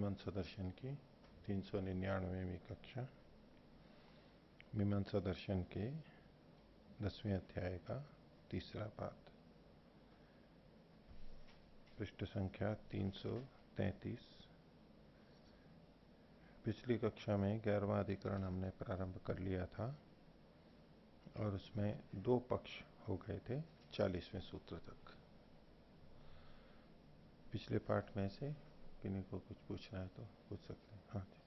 मीमांसा दर्शन की 399वीं कक्षा, मीमांसा दर्शन के 10वें अध्याय का तीसरा पाठ, पृष्ठ संख्या 333। पिछली कक्षा में 11वां अधिकरण हमने प्रारंभ कर लिया था और उसमें दो पक्ष हो गए थे 40वें सूत्र तक। पिछले पाठ में से किन्हीं को कुछ पूछना है तो पूछ सकते हैं। हाँ जी।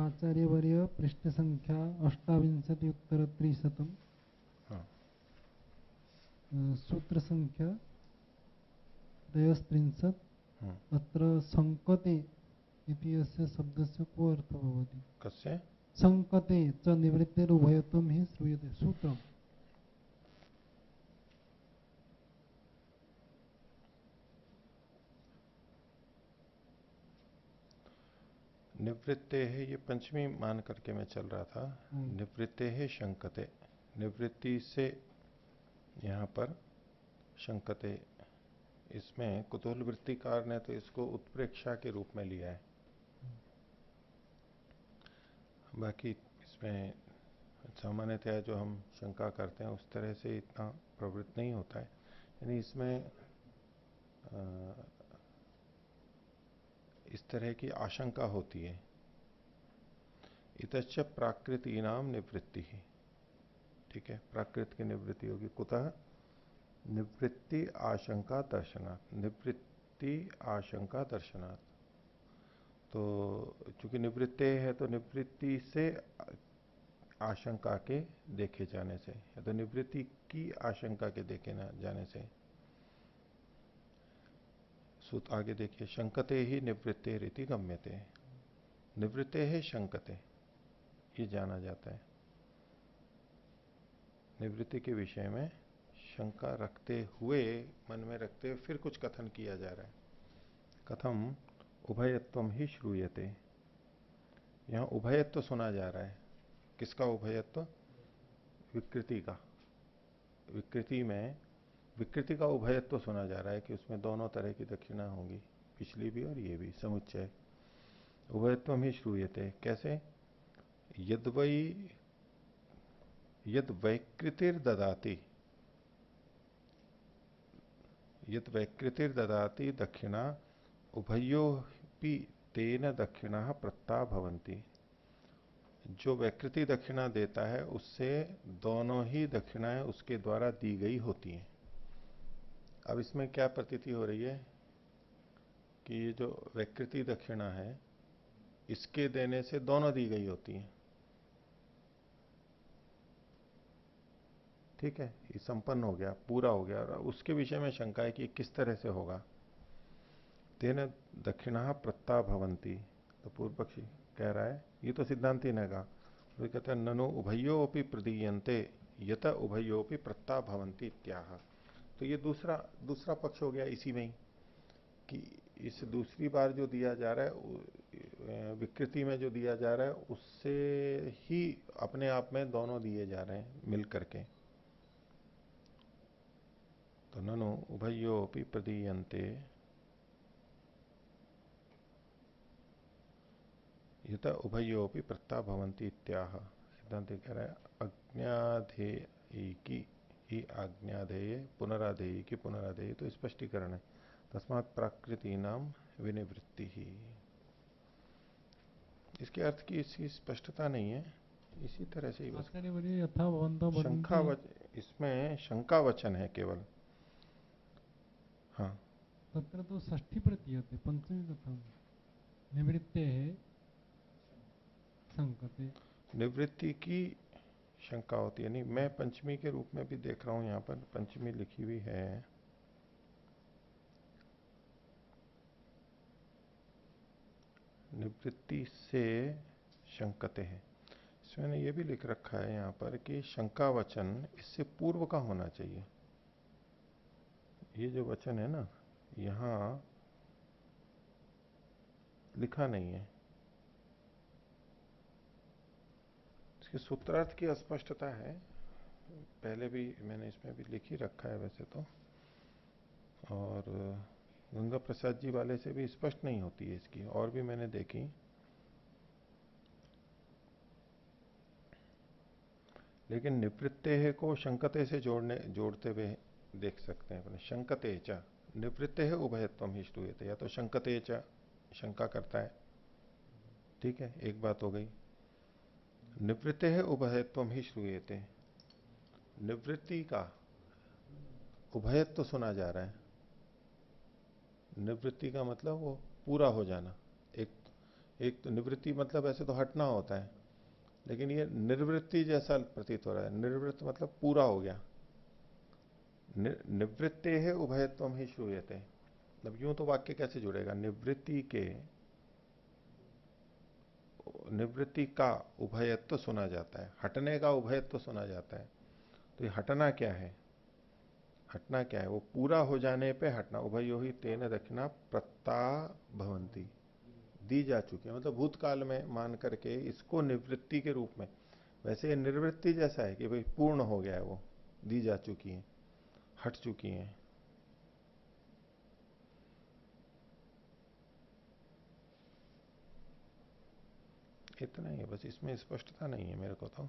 आचार्यवर्य पृष्ठ संख्या 28 हाँ, सूत्र संख्या 33 अत्र संकते इति अस्य शब्दस्य को अर्थ भवति? कस्य? संकते च निवृत्तिरुभयत्वं हि श्रूयते सूत्रम्। निवृत्ते है, ये पंचमी मान करके मैं चल रहा था। निवृत्ते है शंकते, निवृत्ति से यहाँ पर शंकते, इसमें कुतूहल वृत्तिकार ने तो इसको उत्प्रेक्षा के रूप में लिया है। बाकी इसमें सामान्यतया जो हम शंका करते हैं उस तरह से इतना प्रवृत्त नहीं होता है। यानी इसमें इस तरह की आशंका होती है। इतश्च प्राकृति नाम निवृत्ति ही, ठीक है, प्राकृत की निवृत्ति होगी। कुतः? निवृत्ति आशंका दर्शनात्, निवृत्ति आशंका दर्शनात्। तो चूंकि निवृत्ति है तो निवृत्ति से आशंका के देखे जाने से, या तो निवृत्ति की आशंका के देखे जाने से। सूत्र आगे देखिए, शंकते ही निवृत्ते रीति गम्यते, निवृत्ते है शंकते, ये जाना जाता है। निवृत्ति के विषय में शंका रखते हुए, मन में रखते हुए फिर कुछ कथन किया जा रहा है। कथम उभयत्वम ही श्रूयते, यहां उभयत्व सुना जा रहा है। किसका उभयत्व? विकृति का। विकृति में विकृति का उभयत्व सुना जा रहा है कि उसमें दोनों तरह की दक्षिणा होंगी, पिछली भी और ये भी, समुच्चय। उभयत्वम ही श्रूयते, कैसे? यद्वै यद वैकृतिर ददाति, यद वैकृतिर ददाति दक्षिणा उभयोपि तेन दक्षिणा प्रत्ता भवन्ति, जो वैकृति दक्षिणा देता है उससे दोनों ही दक्षिणाएं उसके द्वारा दी गई होती हैं। अब इसमें क्या प्रतीति हो रही है कि ये जो वैकृति दक्षिणा है इसके देने से दोनों दी गई होती हैं। ठीक है, ये संपन्न हो गया, पूरा हो गया। और उसके विषय में शंका है कि किस तरह से होगा। तेन दक्षिणा प्रत्ता भवन्ति, तो पूर्व पक्षी कह रहा है, ये तो सिद्धांति ने कहा, तो कहते हैं ननु उभयोपि प्रदीयन्ते यत उभयोपि प्रत्ता भवन्ति इत्याह। तो ये दूसरा पक्ष हो गया इसी में ही, कि इस दूसरी बार जो दिया जा रहा है, विकृति में जो दिया जा रहा है, उससे ही अपने आप में दोनों दिए जा रहे हैं मिल करके। तो ननु उभयोपि प्रदीयन्ते यत उभयोपि प्रत्ता भवन्ति इत्याह। सिद्धांत कह रहा है अज्ञाधेयी की ही आज्ञाधेय, पुनराधेयी की पुनराधेयी, तो स्पष्टीकरण है। तस्मात् प्राकृति नाम विनिवृत्ति ही। इसके अर्थ की इसकी स्पष्टता नहीं है, इसी तरह से ही बस शंका इसमें शंका वचन है केवल। हाँ, तत्र तो षष्ठी प्रतीयते पंचमी कथम निवृत्ते है संकते, निवृत्ति की शंका होती है। नहीं, मैं पंचमी के रूप में भी देख रहा हूं, यहां पर पंचमी लिखी हुई है। निवृत्ति से शंकते हैं, इसमें ये भी लिख रखा है यहां पर कि शंका वचन इससे पूर्व का होना चाहिए। ये जो वचन है ना, यहां लिखा नहीं है। इसके सूत्रार्थ की अस्पष्टता है, पहले भी मैंने इसमें भी लिख ही रखा है वैसे तो। और गंगा प्रसाद जी वाले से भी स्पष्ट नहीं होती है इसकी, और भी मैंने देखी। लेकिन निवृत्ते को शंकते से जोड़ते हुए देख सकते हैं अपने। शंकते च निवृत्ते है उभयत्वम ही श्रूयते, या तो शंकते च शंका करता है, ठीक है, एक बात हो गई। निवृत्ते है उभयत्वम ही श्रूयते, निवृत्ति का उभयत्व सुना जा रहा है। निवृत्ति का मतलब वो पूरा हो जाना। एक एक तो निवृत्ति मतलब ऐसे तो हटना होता है, लेकिन ये निर्वृत्ति जैसा प्रतीत हो रहा है। निर्वृत्त मतलब पूरा हो गया। निवृत्ते है उभयत्वम ही श्रूयते, मतलब यूं तो वाक्य कैसे जुड़ेगा? निवृत्ति का उभयत्व सुना जाता है, हटने का उभयत्व सुना जाता है। तो ये हटना क्या है? हटना क्या है? वो पूरा हो जाने पे हटना। उभयो ही तेन दक्षिणा प्रत्ता भवंती, दी जा चुकी है, मतलब भूतकाल में मान करके इसको निवृत्ति के रूप में। वैसे ये निर्वृत्ति जैसा है कि भाई पूर्ण हो गया है, वो दी जा चुकी है, हट चुकी है। इतना ही है बस, इसमें स्पष्टता नहीं है मेरे को तो।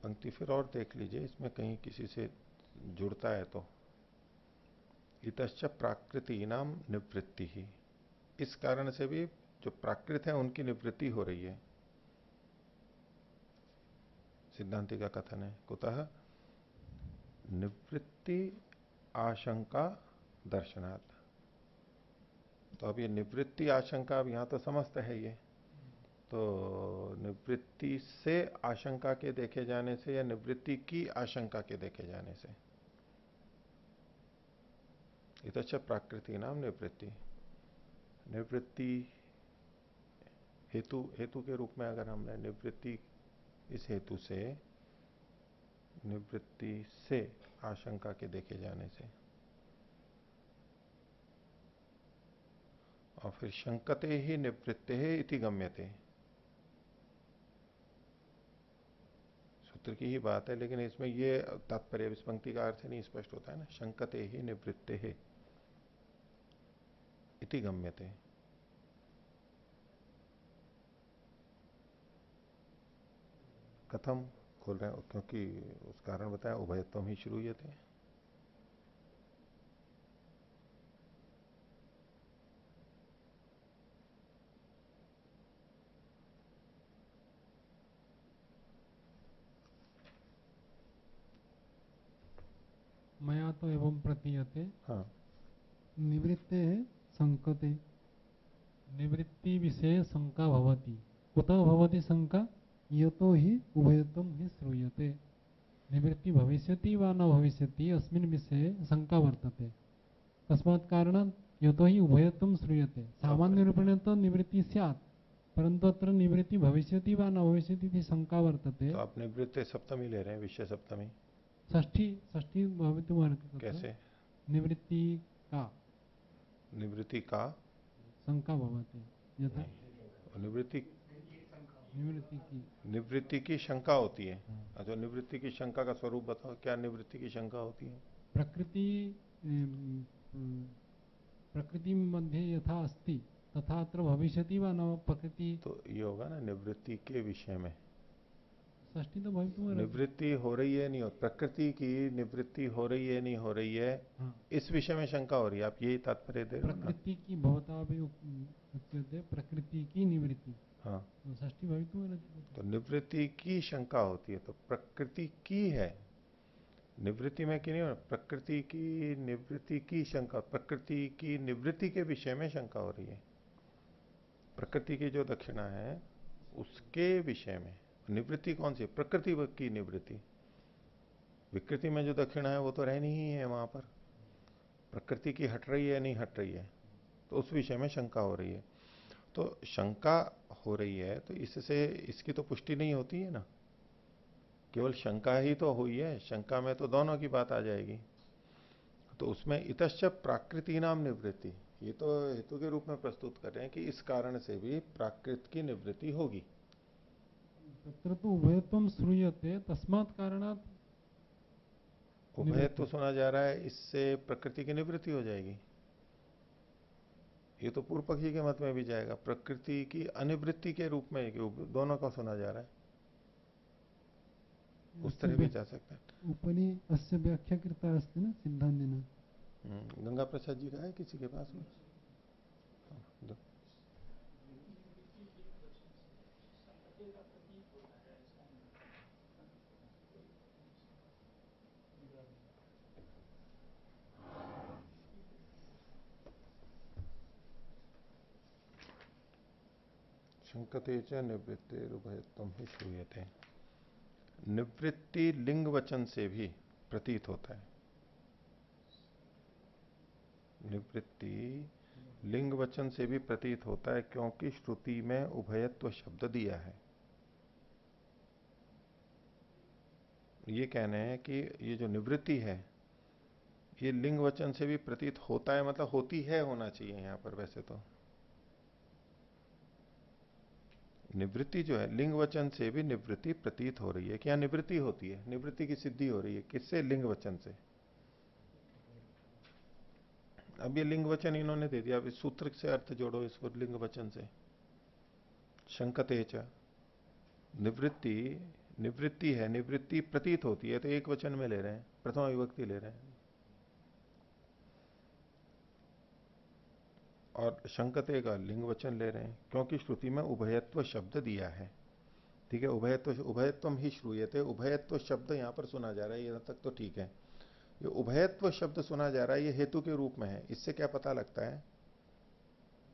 पंक्ति फिर और देख लीजिए, इसमें कहीं किसी से जुड़ता है तो। इतश्च प्राकृति नाम निवृत्ति ही, इस कारण से भी जो प्राकृत है उनकी निवृत्ति हो रही है। सिद्धांति का कथन है, कुतः निवृत्ति आशंका दर्शनात्। तो अब ये निवृत्ति आशंका, अब यहां तो समस्त है ये, तो निवृत्ति से आशंका के देखे जाने से या निवृत्ति की आशंका के देखे जाने से। इतच प्राकृति नाम निवृत्ति, निवृत्ति हेतु के रूप में अगर हमने निवृत्ति, इस हेतु से, निवृत्ति से आशंका के देखे जाने से, और फिर शंकते ही निवृत्ते है इति गम्यते, सूत्र की ही बात है, लेकिन इसमें ये तात्पर्य इस पंक्ति का अर्थ नहीं स्पष्ट होता है ना। शंकते ही निवृत्ते है इति गम्यते, कथम खोल रहे हैं, क्योंकि उस कारण बताया उभयत्वम ही श्रूयते। मया तो एवं प्रतीयते। हाँ, निवृत्ते है संकते, निवृत्ति विषय शंका भवति। कुतः भवति शंका? यतो हि उभयत्वं हि श्रूयते। निवृत्ति भविष्यति वा न भविष्यति अस्मिन् विषये शंका वर्तते। तस्मात् कारणात् यतो हि उभयत्वं श्रूयते। सामान्य रूपेण तो निवृत्ति स्यात्, परंतु अत्र निवृत्ति भविष्यति वा न भविष्यति इति शंका वर्तते। तो आप निवृत्ति सप्तमी ले रहे हैं, विषय सप्तमी षष्ठी षष्ठी भवितुमर्हति। कैसे? निवृत्ति का निवृत्ति का शंका भवति, यथा निवृत्ति, निवृत्ति की, निवृत्ति की शंका होती है। अच्छा, निवृत्ति की शंका का स्वरूप बताओ, क्या निवृत्ति की शंका होती है? प्रकृति प्रकृति मध्ये यथा अस्ति तथा अत्र भविष्यति वा न प्रकृति। तो ये होगा ना निवृत्ति के विषय में। षष्ठी तो भवितुमर्हति। निवृत्ति हो रही है नहीं हो, प्रकृति की निवृत्ति हो रही है नहीं हो रही है, हाँ। इस विषय में शंका हो रही है, आप यही तात्पर्य दे रहे हो ना? प्रकृति की भवता भी उच्यते, प्रकृति की निवृत्ति। हाँ, तो षष्ठी भवितुमर्हति। तो निवृत्ति की शंका होती है, तो प्रकृति की है, निवृत्ति में की नहीं हो, प्रकृति की निवृत्ति की शंका, प्रकृति की निवृत्ति के विषय में शंका हो रही है। प्रकृति की जो दक्षिणा है उसके विषय में। निवृत्ति कौन सी? प्रकृति की निवृत्ति। विकृति में जो दक्षिणा है वो तो रहनी ही है वहां पर। प्रकृति की हट रही है नहीं हट रही है, तो उस विषय में शंका हो रही है। तो शंका हो रही है तो इससे इसकी तो पुष्टि नहीं होती है ना, केवल शंका ही तो हुई है। शंका में तो दोनों की बात आ जाएगी। तो उसमें इतश्च प्राकृति नाम निवृत्ति, ये तो हेतु के रूप में प्रस्तुत कर रहे हैं कि इस कारण से भी प्राकृत की निवृत्ति होगी। तत्र तो उभयत्वं श्रूयते, तस्मात् कारणात् उभय तो सुना जा रहा है, इससे प्रकृति की निवृत्ति हो जाएगी। ये तो पूर्व पक्षी के मत में भी जाएगा, प्रकृति की अनिवृत्ति के रूप में दोनों का सुना जा रहा है, उस तरह भी जा सकता है। उपनी अस्य व्याख्या कृता अस्ति न सिद्धांतिना। गंगा प्रसाद जी का है किसी के पास में? शंकते च निवृत्तिरुभयत्वं ही श्रूयते। निवृत्ति लिंग वचन से भी प्रतीत होता है। निवृत्ति लिंग वचन से भी प्रतीत होता है, क्योंकि श्रुति में उभयत्व शब्द दिया है। ये कहने हैं कि ये जो निवृत्ति है ये लिंग वचन से भी प्रतीत होता है, मतलब होती है होना चाहिए यहां पर। वैसे तो निवृत्ति जो है लिंग वचन से भी निवृत्ति प्रतीत हो रही है, क्या निवृत्ति होती है, निवृत्ति की सिद्धि हो रही है किससे? लिंग वचन से। अब ये लिंग वचन इन्होंने दे दिया, अब इस सूत्र से अर्थ जोड़ो इसको लिंग वचन से। शंकते च निवृत्ति, निवृत्ति है, निवृत्ति प्रतीत होती है, तो एक वचन में ले रहे हैं, प्रथमा विभक्ति ले रहे हैं। और शंकते का लिंग वचन ले रहे हैं क्योंकि श्रुति में उभयत्व शब्द दिया है। ठीक है, उभयत्व, उभयत्वम ही श्रूयते, उभयत्व शब्द यहां पर सुना जा रहा है, यहां तक तो ठीक है। ये उभयत्व शब्द सुना जा रहा है, ये हेतु के रूप में है। इससे क्या पता लगता है?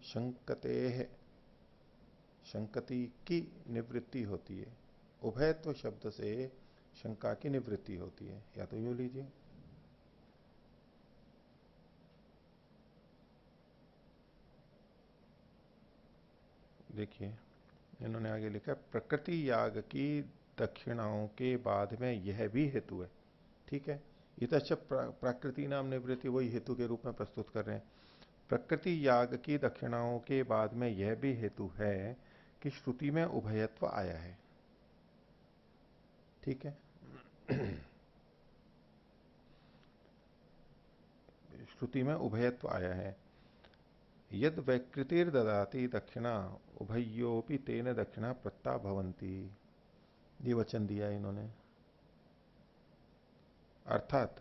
शंकते है, शंकति की निवृत्ति होती है। उभयत्व शब्द से शंका की निवृत्ति होती है, या तो यूं लीजिए। देखिए इन्होंने आगे लिखा, प्रकृति याग की दक्षिणाओं के बाद में यह भी हेतु है। ठीक है, इतश्च प्राकृति नाम निवृत्ति वही हेतु के रूप में प्रस्तुत कर रहे हैं। प्रकृति याग की दक्षिणाओं के बाद में यह भी हेतु है कि श्रुति में उभयत्व आया है। ठीक है श्रुति में उभयत्व आया है। यद वैकृतिर ददाति दक्षिणा उभयोपि तेन दक्षिणा प्रत्ता भवंती, ये वचन दिया इन्होंने। अर्थात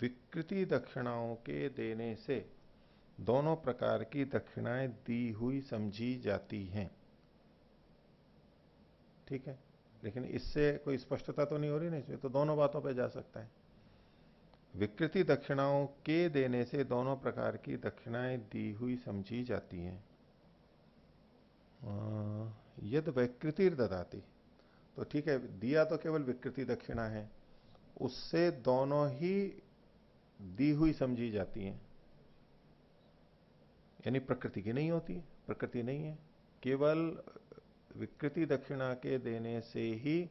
विकृति दक्षिणाओं के देने से दोनों प्रकार की दक्षिणाएं दी हुई समझी जाती हैं। ठीक है, लेकिन इससे कोई स्पष्टता तो नहीं हो रही ना, इसमें तो दोनों बातों पे जा सकता है। विकृति दक्षिणाओं के देने से दोनों प्रकार की दक्षिणाएं दी हुई समझी जाती हैं। यद वैकृतिर ददाति, तो ठीक है, दिया तो केवल विकृति दक्षिणा है, उससे दोनों ही दी हुई समझी जाती हैं, यानी प्रकृति की नहीं होती, प्रकृति नहीं है, केवल विकृति दक्षिणा के देने से ही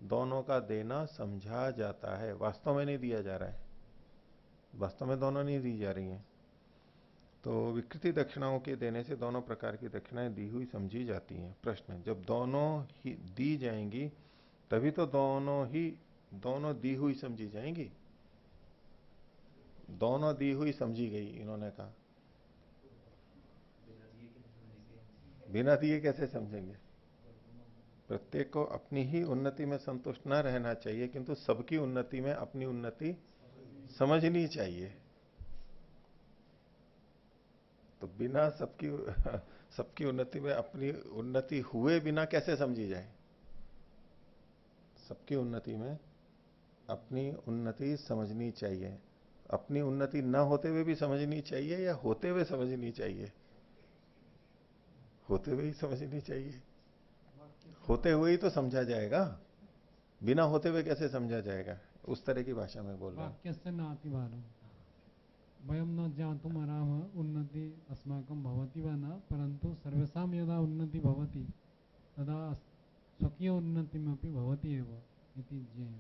दोनों का देना समझा जाता है, वास्तव में नहीं दिया जा रहा है, वास्तव में दोनों नहीं दी जा रही हैं। तो विकृति दक्षिणाओं के देने से दोनों प्रकार की दक्षिणाएं दी हुई समझी जाती हैं। प्रश्न, जब दोनों ही दी जाएंगी तभी तो दोनों दी हुई समझी जाएंगी। दोनों दी हुई समझी गई, इन्होंने कहा बिना दिए कैसे समझेंगे? प्रत्येक को अपनी ही उन्नति में संतुष्ट न रहना चाहिए, किंतु सबकी उन्नति में अपनी उन्नति समझनी चाहिए। तो बिना सबकी उन्नति में अपनी उन्नति हुए बिना कैसे समझी जाए? सबकी उन्नति में अपनी उन्नति समझनी चाहिए। अपनी उन्नति न होते हुए भी समझनी चाहिए या होते हुए समझनी चाहिए? होते हुए ही समझनी चाहिए। होते हुए ही तो समझा जाएगा, बिना होते हुए कैसे समझा जाएगा? उस तरह की भाषा में बोल रहा हूं। वाक्य से नाति वारम वयम न ज्ञातुम आराम उन्नति अस्माकं भवति वा न, परंतु सर्वेषां यदा उन्नति भवति तदा स्वकीय उन्नतिमपि भवति एव इति ज्ञेयम्।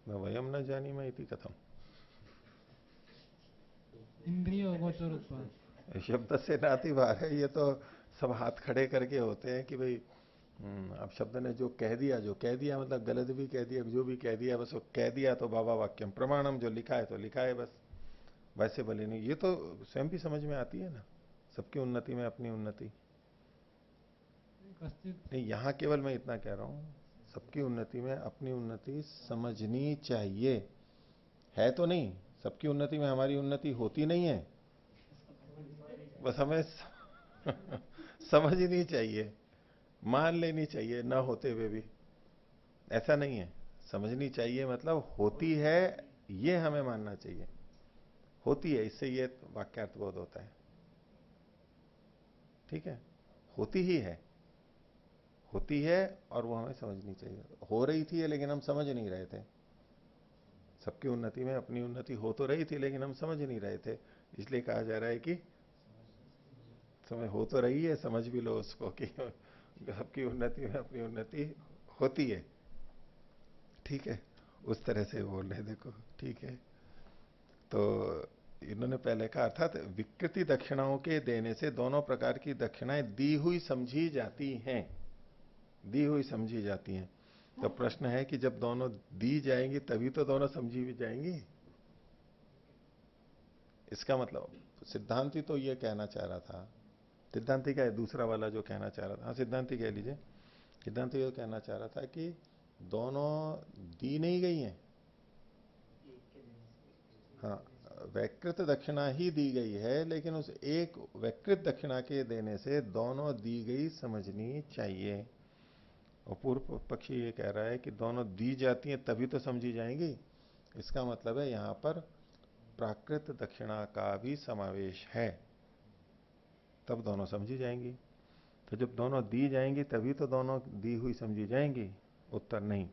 न वयम न जानीमः इति कथम? इंद्रिय अगोचरत्वात्। शब्द से नाती बार है, ये तो सब हाथ खड़े करके होते हैं कि भाई अब शब्द ने जो कह दिया मतलब गलत भी कह दिया, जो भी कह दिया, बस वो कह दिया तो बाबा वाक्यम प्रमाणम, जो लिखा है तो लिखा है बस, वैसे भले नहीं। ये तो स्वयं भी समझ में आती है ना, सबकी उन्नति में अपनी उन्नति नहीं। यहां केवल मैं इतना कह रहा हूं, सबकी उन्नति में अपनी उन्नति समझनी चाहिए, है तो नहीं। सबकी उन्नति में हमारी उन्नति होती नहीं है, बस हमें समझनी चाहिए, मान लेनी चाहिए ना होते हुए भी। ऐसा नहीं है, समझनी चाहिए मतलब होती है, ये हमें मानना चाहिए। होती है, इससे ये वाक्यार्थ बोध होता है। ठीक है, होती ही है, होती है और वो हमें समझनी चाहिए। हो रही थी लेकिन हम समझ नहीं रहे थे। सबकी उन्नति में अपनी उन्नति हो तो रही थी लेकिन हम समझ नहीं रहे थे, इसलिए कहा जा रहा है कि समझ हो तो रही है, समझ भी लो उसको कि सबकी उन्नति में अपनी उन्नति होती है। ठीक है, उस तरह से बोल रहे देखो। ठीक है, तो इन्होंने पहले कहा अर्थात विकृति दक्षिणाओं के देने से दोनों प्रकार की दक्षिणाएं दी हुई समझी जाती हैं, दी हुई समझी जाती हैं। तो प्रश्न है कि जब दोनों दी जाएंगी तभी तो दोनों समझी भी जाएंगी। इसका मतलब सिद्धांति तो ये कहना चाह रहा था, सिद्धांति का है दूसरा वाला जो कहना चाह रहा था, हाँ सिद्धांति कह लीजिए। सिद्धांति ये कहना चाह रहा था कि दोनों दी नहीं गई हैं। हाँ, वैकृत दक्षिणा ही दी गई है, लेकिन उस एक वैकृत दक्षिणा के देने से दोनों दी गई समझनी चाहिए। और पूर्व पक्षी ये कह रहा है कि दोनों दी जाती हैं तभी तो समझी जाएंगी। इसका मतलब है यहां पर प्राकृत दक्षिणा का भी समावेश है, तब दोनों समझी जाएंगी। तो जब दोनों दी जाएंगी तभी तो दोनों दी हुई समझी जाएंगी। उत्तर नहीं।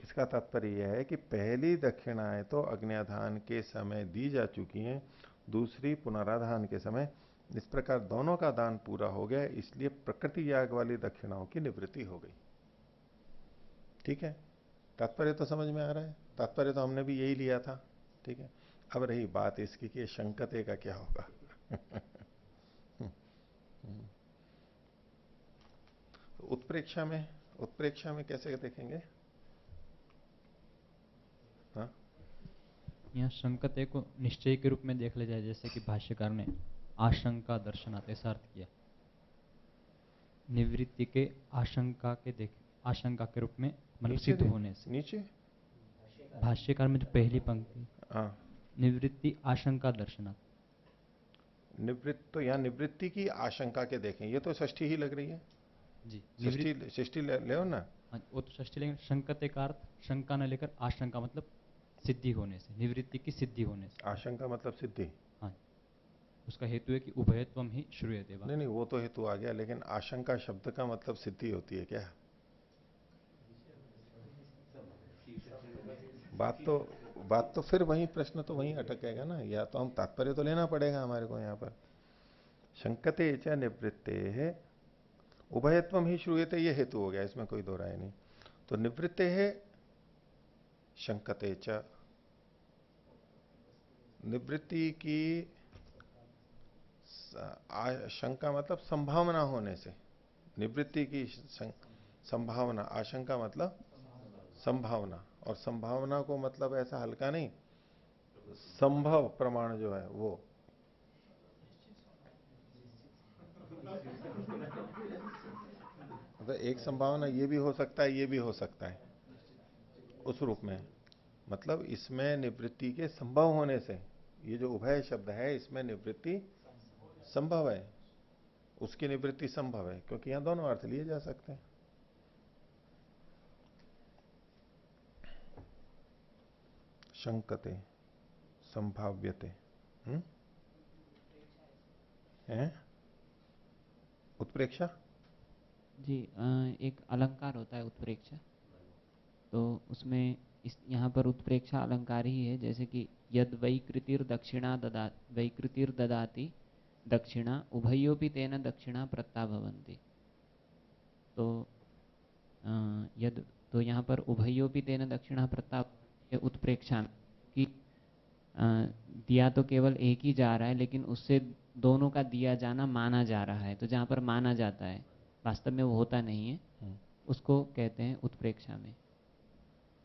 इसका तात्पर्य यह है कि पहली दक्षिणाएं तो अग्न्याधान के समय दी जा चुकी हैं, दूसरी पुनराधान के समय। इस प्रकार दोनों का दान पूरा हो गया, इसलिए प्रकृति याग वाली दक्षिणाओं की निवृत्ति हो गई। ठीक है, तात्पर्य तो समझ में आ रहा है, तात्पर्य तो हमने भी यही लिया था। ठीक है, अब रही बात इसकी कि शंकते का क्या होगा। उत्प्रेक्षा में कैसे देखेंगे? हाँ, यहाँ संकते को निश्चय के रूप में देख ले जाए, जैसे कि भाष्यकार ने आशंका दर्शनात् ऐसा अर्थ किया। निवृत्ति के आशंका के रूप में मतलब सिद्ध होने से। नीचे भाष्यकार में जो पहली पंक्ति, हाँ, निवृत्ति आशंका दर्शनात्। निवृत्ति तो यहाँ निवृत्ति की आशंका के देखें, ये तो षष्ठी ही लग रही है जी, षष्ठी ले ना। वो तो षष्ठी, लेकिन संकते का अर्थ शंका न लेकर आशंका मतलब सिद्धि होने से, निवृत्ति की सिद्धि होने से। आशंका मतलब सिद्धि। हाँ, उसका हेतु है कि उभयत्वम ही श्रूयते। नहीं, वो तो हेतु आ गया, लेकिन आशंका शब्द का मतलब सिद्धि होती है क्या? बात तो फिर वही प्रश्न तो वहीं अटकेगा ना, या तो हम तात्पर्य तो लेना पड़ेगा हमारे को यहाँ पर। शंकते च निवृत्ते है उभयत्वम ही श्रूयते, ये हेतु हो गया, इसमें कोई दो राय नहीं। तो निवृत्ते है शंकते च, निवृत्ति की शंका मतलब संभावना होने से, निवृत्ति की संभावना, आशंका मतलब संभावना, और संभावना को मतलब ऐसा हल्का नहीं, संभव प्रमाण जो है वो। मतलब एक संभावना ये भी हो सकता है, ये भी हो सकता है, उस रूप में। मतलब इसमें निवृत्ति के संभव होने से, ये जो उभय शब्द है इसमें निवृत्ति संभव है, उसकी निवृत्ति संभव है, क्योंकि यहां दोनों अर्थ लिए जा सकते हैं। शंकते संभाव्यते है उत्प्रेक्षा। जी, एक अलंकार होता है उत्प्रेक्षा, तो उसमें इस यहाँ पर उत्प्रेक्षा अलंकार ही है। जैसे कि यद वैकृतिर ददाति दक्षिणा उभयोपि तेन दक्षिणा प्रत्ता भवन्ति। तो यद, तो यहाँ पर उभयोपि तेन दक्षिणा प्रत्ता उत्प्रेक्षा की दिया तो केवल एक ही जा रहा है, लेकिन उससे दोनों का दिया जाना माना जा रहा है। तो जहाँ पर माना जाता है वास्तव में वो होता नहीं है, उसको कहते हैं उत्प्रेक्षा में।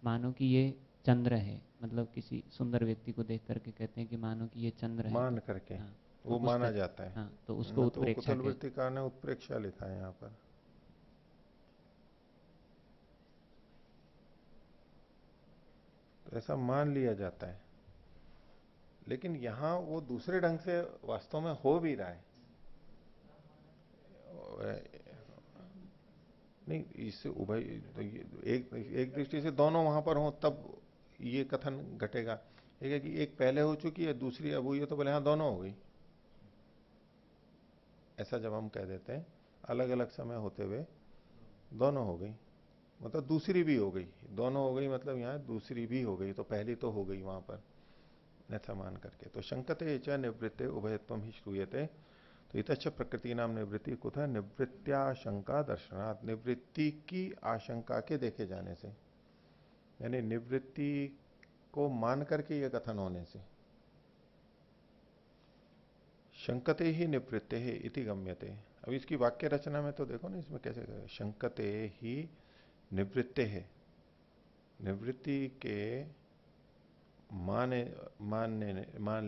मानो कि ये चंद्र है, मतलब किसी सुंदर व्यक्ति को देख करके कहते हैं कि मानो कि ये चंद्र है, मान करके हाँ, वो तो माना जाता है। हाँ, तो उसको ना तो उत्प्रेक्षा कुतल कहते हैं। वृत्तिकार ने उत्प्रेक्षा लिखा है यहाँ पर। तो ऐसा मान लिया जाता है, लेकिन यहां वो दूसरे ढंग से वास्तव में हो भी रहा है। नहीं, इससे उभय तो एक एक दृष्टि से दोनों वहां पर हों तब ये कथन घटेगा। एक है कि एक पहले हो चुकी है, दूसरी अब हुई है, तो बोले हाँ दोनों हो गई। ऐसा जब हम कह देते हैं अलग अलग समय होते हुए दोनों हो गई, मतलब दूसरी भी हो गई, दोनों हो गई मतलब यहाँ दूसरी भी हो गई, तो पहली तो हो गई वहां पर, ऐसा मान करके। तो शंकते च निवृत्ते उभयत्वम ही श्रूयते। तो इतच प्रकृति नाम निवृत्ति कुतः निवृत्त्याशंका दर्शनात्, निवृत्ति की आशंका के देखे जाने से, यानी निवृत्ति को मान करके यह कथन होने से। शंकते ही निवृत्ते है इति गम्यते। अब इसकी वाक्य रचना में तो देखो ना, इसमें कैसे शंकते ही निवृत्ते है, निवृत्ति के मान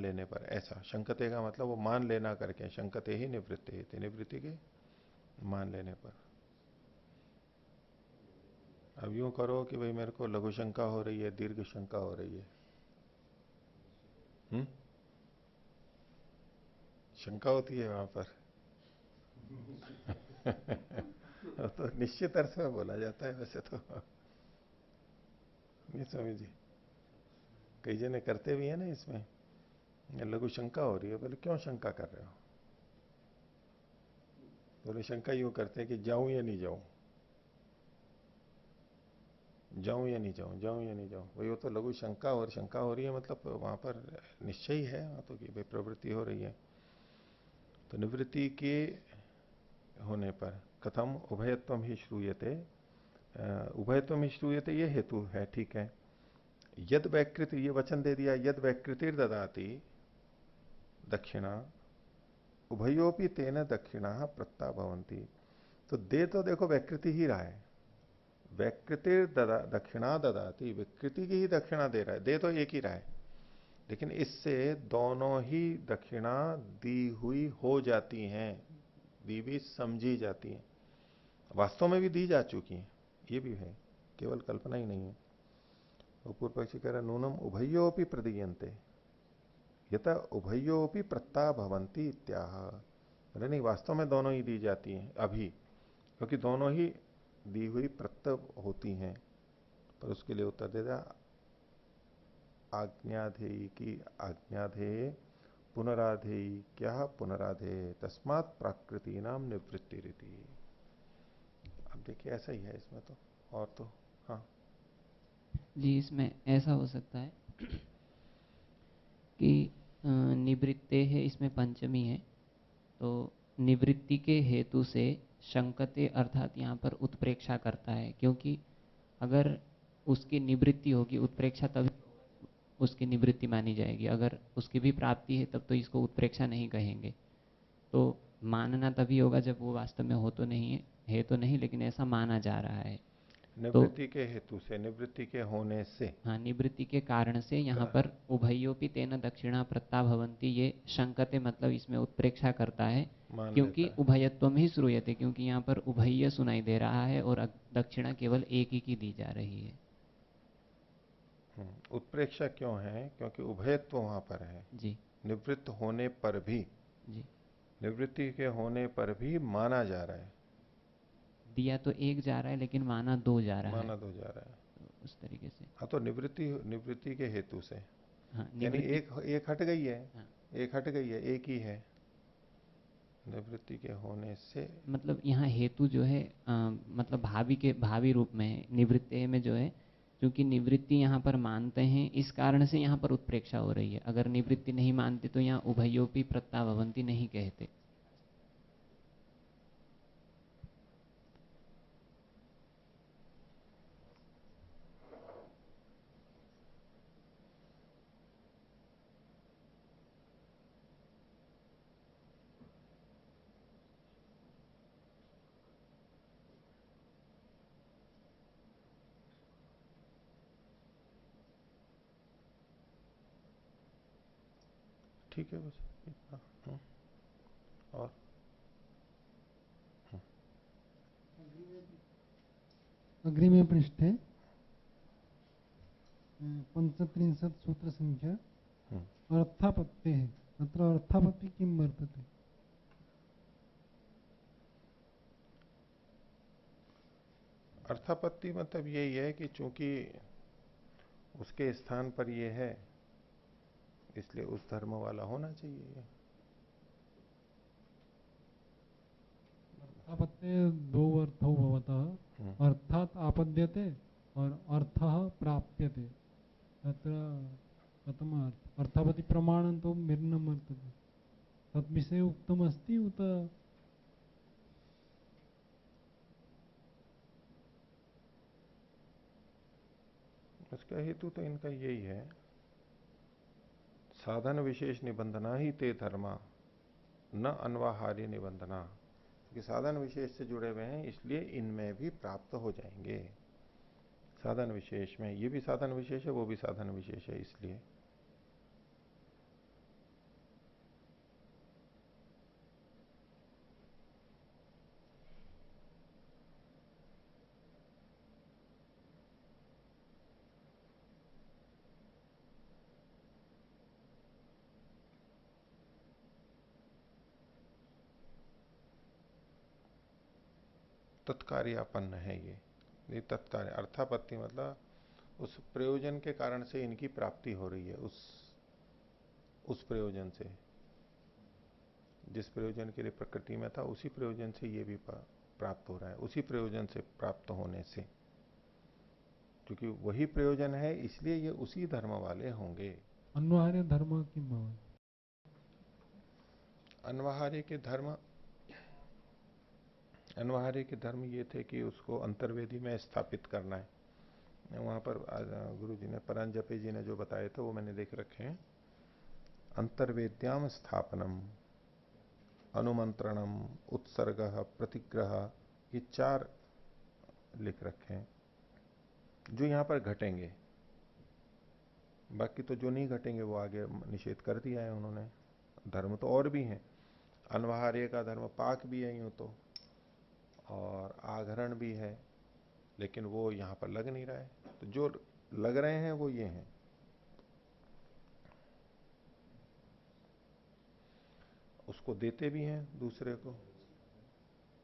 लेने पर, ऐसा शंकते का मतलब वो मान लेना करके, शंकते ही निवृत्ते थे, निवृत्ति के मान लेने पर। अब यूं करो कि भाई मेरे को लघु शंका हो रही है, दीर्घ शंका हो रही है, शंका होती है वहां पर। तो निश्चित अर्थ में बोला जाता है वैसे तो, नहीं स्वामी जी, कई जने करते भी है ना इसमें, लघु शंका हो रही है, बोले क्यों शंका कर रहे हो? बोले शंका यूं करते हैं कि जाऊं या नहीं जाऊं, जाऊं या नहीं जाऊं, जाऊं या नहीं जाऊं। भाई वो तो लघु शंका, और शंका हो रही है मतलब वहां पर निश्चय ही है वहां तो कि भाई प्रवृत्ति हो रही है। तो निवृत्ति के होने पर कथम उभयत्वम ही श्रूयते, उभयत्वम ही श्रूयते ये हेतु है, ठीक है। यद वैकृत, ये वचन दे दिया, यद वैकृतिर ददाति दक्षिणा उभयोपि तेन दक्षिणा प्रत्ता भवंती। तो दे तो देखो वैकृति ही रहा है, वैकृतिर दक्षिणा ददाति, विकृति की ही दक्षिणा दे रहा है, दे तो एक ही रहा है, लेकिन इससे दोनों ही दक्षिणा दी हुई हो जाती हैं, दी भी समझी जाती हैं, वास्तव में भी दी जा चुकी हैं, ये भी है, केवल कल्पना ही नहीं है। और पूर्व पक्षी कह रहा नूनम उभयोपि प्रदीयन्ते यथा उभयोपि प्रत्ता भवंती इत्याह। अरे नहीं, वास्तव में दोनों ही दी जाती हैं अभी, क्योंकि दोनों ही दी हुई प्रत्त होती हैं। पर उसके लिए उत्तर दे दिया आज्ञाधेयी की आज्ञाधेय पुनराधेयी क्या पुनराधेय तस्मात् प्राकृति नाम निवृत्ति रीति। अब देखिए ऐसा ही है इसमें तो, और तो हाँ जी, इसमें ऐसा हो सकता है कि निवृत्ते है, इसमें पंचमी है, तो निवृत्ति के हेतु से शंकते अर्थात यहाँ पर उत्प्रेक्षा करता है, क्योंकि अगर उसकी निवृत्ति होगी, उत्प्रेक्षा तभी उसकी निवृत्ति मानी जाएगी। अगर उसकी भी प्राप्ति है तब तो इसको उत्प्रेक्षा नहीं कहेंगे। तो मानना तभी होगा जब वो वास्तव में हो तो नहीं है तो नहीं, लेकिन ऐसा माना जा रहा है। निवृत्ति के हेतु से, निवृत्ति के होने से, हाँ, निवृत्ति के कारण से यहाँ पर उभयोपि तेन दक्षिणा प्रत्ता भवंती, ये शंकते मतलब इसमें उत्प्रेक्षा करता है, क्योंकि उभयत्वम ही श्रूयते, क्योंकि यहाँ पर उभय सुनाई दे रहा है और दक्षिणा केवल एक ही की दी जा रही है। उत्प्रेक्षा क्यों है? क्योंकि उभयत्व वहां पर है जी, निवृत्त होने पर भी, जी, निवृत्ति के होने पर भी माना जा रहा है, दिया तो एक जा रहा है लेकिन माना दो जा रहा है, माना दो जा रहा है, तो उस तरीके से। हाँ तो निवृत्ति के हेतु से, हाँ, यानी एक हट गई है, हाँ, एक हट गई है, एक ही है, निवृत्ति के होने से। मतलब यहाँ हेतु जो है मतलब भावी रूप में है, निवृत्ते में जो है, क्योंकि निवृत्ति यहाँ पर मानते हैं, इस कारण से यहाँ पर उत्प्रेक्षा हो रही है। अगर निवृत्ति नहीं मानते तो यहाँ उभयोपि प्रत्ता भवंती नहीं कहते। ठीक है बस इतना। और अग्रिमे पृष्ठे 35 सूत्र संख्या अर्थापत्तेः अत्र अर्थापत्ति किं वर्तते? अर्थापत्ति मतलब यही है कि चूंकि उसके स्थान पर ये है इसलिए उस धर्म वाला होना चाहिए। अर्थापत्ते दो अर्थो भवतः अर्थात आपद्यते और अर्थः प्राप्यते। तत्र कथम अर्थापत्ति प्रमाणं तु भिन्नं वर्तते। तद्विषये उक्तमस्ति उत इसका हेतु तो इनका यही है, साधन विशेष निबंधना ही ते धर्मा न अनवाहार्य निबंधना, कि साधन विशेष से जुड़े हुए हैं इसलिए इनमें भी प्राप्त हो जाएंगे। साधन विशेष में ये भी साधन विशेष है, वो भी साधन विशेष है, इसलिए तत्कार्यापन्न है ये तत्कार्य अर्थापत्ति मतलब उस प्रयोजन के कारण से इनकी प्राप्ति हो रही है, उस प्रयोजन से, जिस प्रयोजन के लिए प्रकृति में था उसी प्रयोजन से ये भी प्राप्त हो रहा है, उसी प्रयोजन से प्राप्त होने से, क्योंकि वही प्रयोजन है इसलिए ये उसी धर्म वाले होंगे। अन्वहार्य धर्म किं भवति? अनवहार्य के धर्म ये थे कि उसको अंतर्वेदी में स्थापित करना है। वहां पर गुरु जी ने परांजपे जी ने जो बताए थे वो मैंने देख रखे हैं। अंतर्वेद्याम स्थापनम, अनुमंत्रणम, उत्सर्ग, प्रतिग्रह, ये 4 लिख रखे हैं जो यहां पर घटेंगे। बाकी तो जो नहीं घटेंगे वो आगे निषेध कर दिया है उन्होंने। धर्म तो और भी हैं, अनवहार्य का धर्म पाक भी है यूं तो, और आघरण भी है, लेकिन वो यहां पर लग नहीं रहा है। तो जो लग रहे हैं वो ये हैं। उसको देते भी हैं दूसरे को,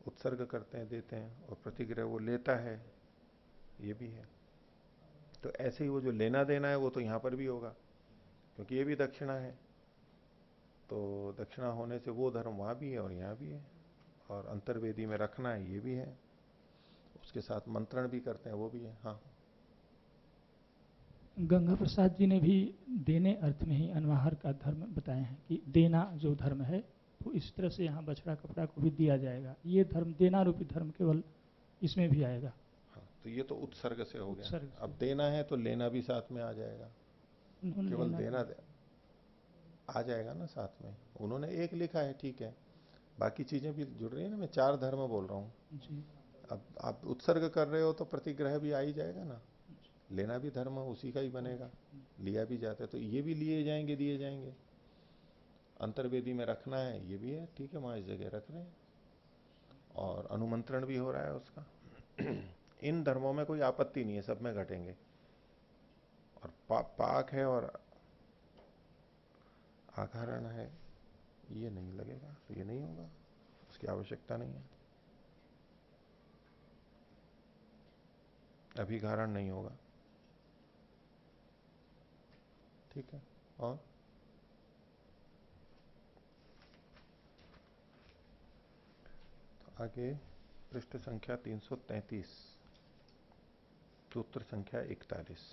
उत्सर्ग करते हैं, देते हैं, और प्रतिग्रह वो लेता है, ये भी है। तो ऐसे ही वो जो लेना देना है वो तो यहां पर भी होगा, क्योंकि ये भी दक्षिणा है। तो दक्षिणा होने से वो धर्म वहां भी है और यहां भी है, और अंतर्वेदी में रखना है ये भी है, उसके साथ मंत्रण भी करते हैं वो भी है। हाँ, गंगा प्रसाद जी ने भी देने अर्थ में ही अनवाहर का धर्म बताए हैं कि देना जो धर्म है, तो इस तरह से यहाँ बछड़ा कपड़ा को भी दिया जाएगा। ये धर्म देना रूपी धर्म केवल इसमें भी आएगा। हाँ, तो ये तो उत्सर्ग से हो गया। उत्सर्ग से। अब देना है तो लेना भी साथ में आ जाएगा, केवल देना आ जाएगा ना साथ में। उन्होंने एक लिखा है, ठीक है, बाकी चीजें भी जुड़ रही है ना। मैं 4 धर्म बोल रहा हूँ। जी। अब आप उत्सर्ग कर रहे हो तो प्रतिग्रह भी आ ही जाएगा ना, लेना भी धर्म उसी का ही बनेगा, लिया भी जाता है तो ये भी लिए जाएंगे, दिए जाएंगे। अंतर्वेदी में रखना है ये भी है, ठीक है, वहां इस जगह रख रहे हैं, और अनुमंत्रण भी हो रहा है उसका। इन धर्मों में कोई आपत्ति नहीं है, सब में घटेंगे। और पाक है और आधारण है, ये नहीं लगेगा, तो ये नहीं होगा, उसकी आवश्यकता नहीं है। अभिधारण नहीं होगा, ठीक है। और तो आगे पृष्ठ संख्या 333, सूत्र संख्या 41।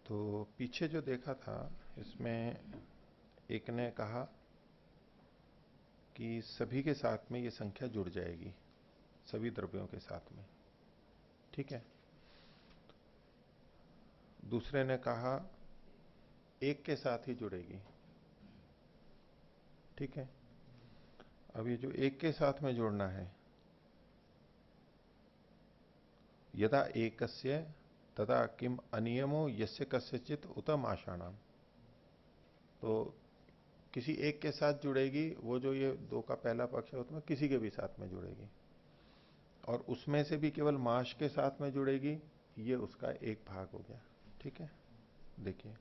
तो पीछे जो देखा था इसमें एक ने कहा कि सभी के साथ में ये संख्या जुड़ जाएगी, सभी द्रव्यों के साथ में, ठीक है। दूसरे ने कहा एक के साथ ही जुड़ेगी, ठीक है। अब ये जो एक के साथ में जोड़ना है, यदा एकस्य तथा किम अनियमो यस्य कस्यचित उत माषाणाम। तो किसी एक के साथ जुड़ेगी, वो जो ये दो का पहला पक्ष है उसमें किसी के भी साथ में जुड़ेगी, और उसमें से भी केवल माश के साथ में जुड़ेगी, ये उसका एक भाग हो गया। ठीक है, देखिए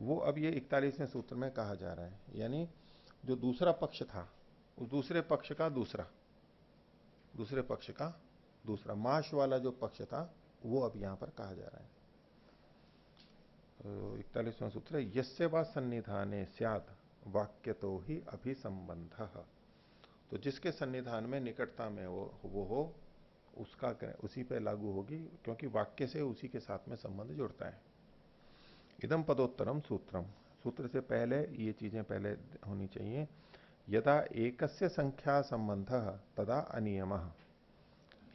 वो अब ये 41वें सूत्र में कहा जा रहा है, यानी जो दूसरा पक्ष था उस दूसरे पक्ष का दूसरा माश वाला जो पक्ष था वो अब यहां पर कहा जा रहा है। तो 41वां सूत्र है, यस्य वा सन्निधाने स्यात् वाक्य तो ही अभिसंबंध। तो जिसके सन्निधान में निकटता में वो हो उसका उसी पे लागू होगी, क्योंकि वाक्य से उसी के साथ में संबंध जुड़ता है। इदम पदोत्तरम सूत्रम, सूत्र से पहले ये चीजें पहले होनी चाहिए। यदा एकस्य संख्या संबंध तदा अनियमः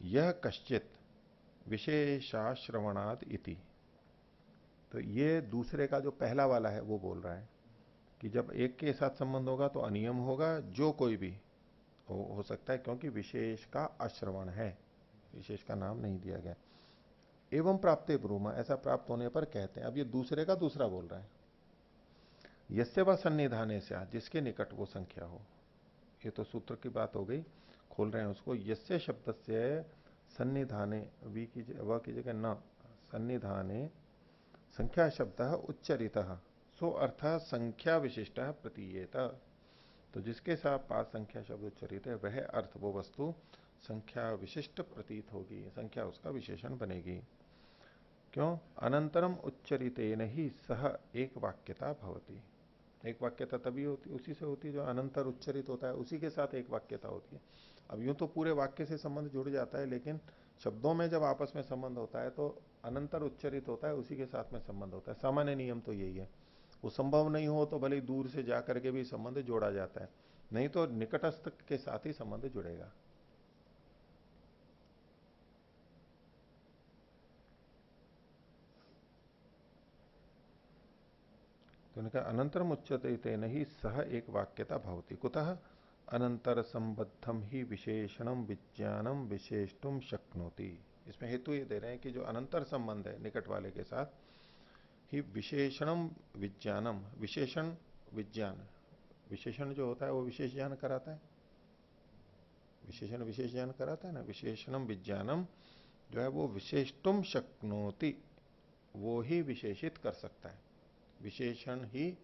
यह कश्चित विशेषाश्रवणाद इति। तो ये दूसरे का जो पहला वाला है वो बोल रहा है कि जब एक के साथ संबंध होगा तो अनियम होगा, जो कोई भी हो सकता है, क्योंकि विशेष का अश्रवण है, विशेष का नाम नहीं दिया गया। एवं प्राप्ते ब्रूमा, ऐसा प्राप्त होने पर कहते हैं। अब ये दूसरे का दूसरा बोल रहा है। यस्य वा सन्निधाने से, जिसके निकट वो संख्या हो, ये तो सूत्र की बात हो गई, खोल रहे हैं उसको। यस्य शब्द से सन्निधाने, व की जगह न, सन्निधाने संख्या शब्द उच्चरित सो अर्थ संख्या विशिष्ट प्रतीयेत। तो जिसके साथ पास संख्या शब्द उच्चरित है वह अर्थ, वो वस्तु संख्या विशिष्ट प्रतीत होगी, संख्या उसका विशेषण बनेगी। क्यों? अनंतरम उच्चरितेन ही सह एक वाक्यता भवति। एक वाक्यता तभी होती, उसी से होती जो अनंतर उच्चरित होता है, उसी के साथ एक वाक्यता होती है। अब यूं तो पूरे वाक्य से संबंध जुड़ जाता है, लेकिन शब्दों में जब आपस में संबंध होता है तो अनंतर उच्चरित होता है, उसी के साथ में संबंध होता है। सामान्य नियम तो यही है। वो संभव नहीं हो तो भले दूर से जाकर के भी संबंध जोड़ा जाता है, नहीं तो निकटस्थ के साथ ही संबंध जुड़ेगा। तो उन्होंने कहा अनंतरम उच्यते नहीं सह एक वाक्यता भवति। कुतः? अनंतर संबद्धम ही विशेषणम विज्ञानम विशेषतुम शक्नोति। इसमें हेतु ये दे रहे हैं कि जो अनंतर संबंध है निकट वाले के साथ, ही विशेषणम विज्ञानम, विशेषण विज्ञान, विशेषण जो होता है वो विशेष ज्ञान कराता है, विशेषण विशेष ज्ञान कराता है ना। विशेषणम विज्ञानम जो है वो विशेषतुम शक्नोति, वो ही विशेषित कर सकता है। विशेषण ही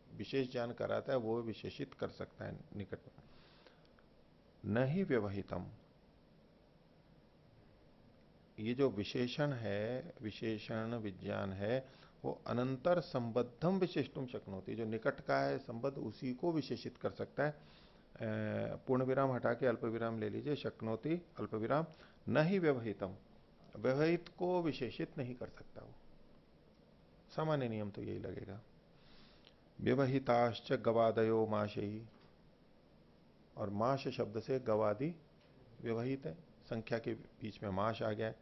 विशेष ज्ञान कराता है, वो विशेषित कर सकता है निकट में। न ही व्यवहितम, ये जो विशेषण है, विशेषण विज्ञान है, वो अनंतर संबद्धम विशेषतुम शक्नोति, जो निकट का है संबद्ध उसी को विशेषित कर सकता है। पूर्ण विराम हटा के अल्प विराम ले लीजिए, शक्नोति अल्प विराम, न ही व्यवहितम, व्यवहित को विशेषित नहीं कर सकता वो। सामान्य नियम तो यही लगेगा। व्यवहिताश्च गवादयो माशई, और माश शब्द से गवादि व्यवहित है, संख्या के बीच में माश आ गया है।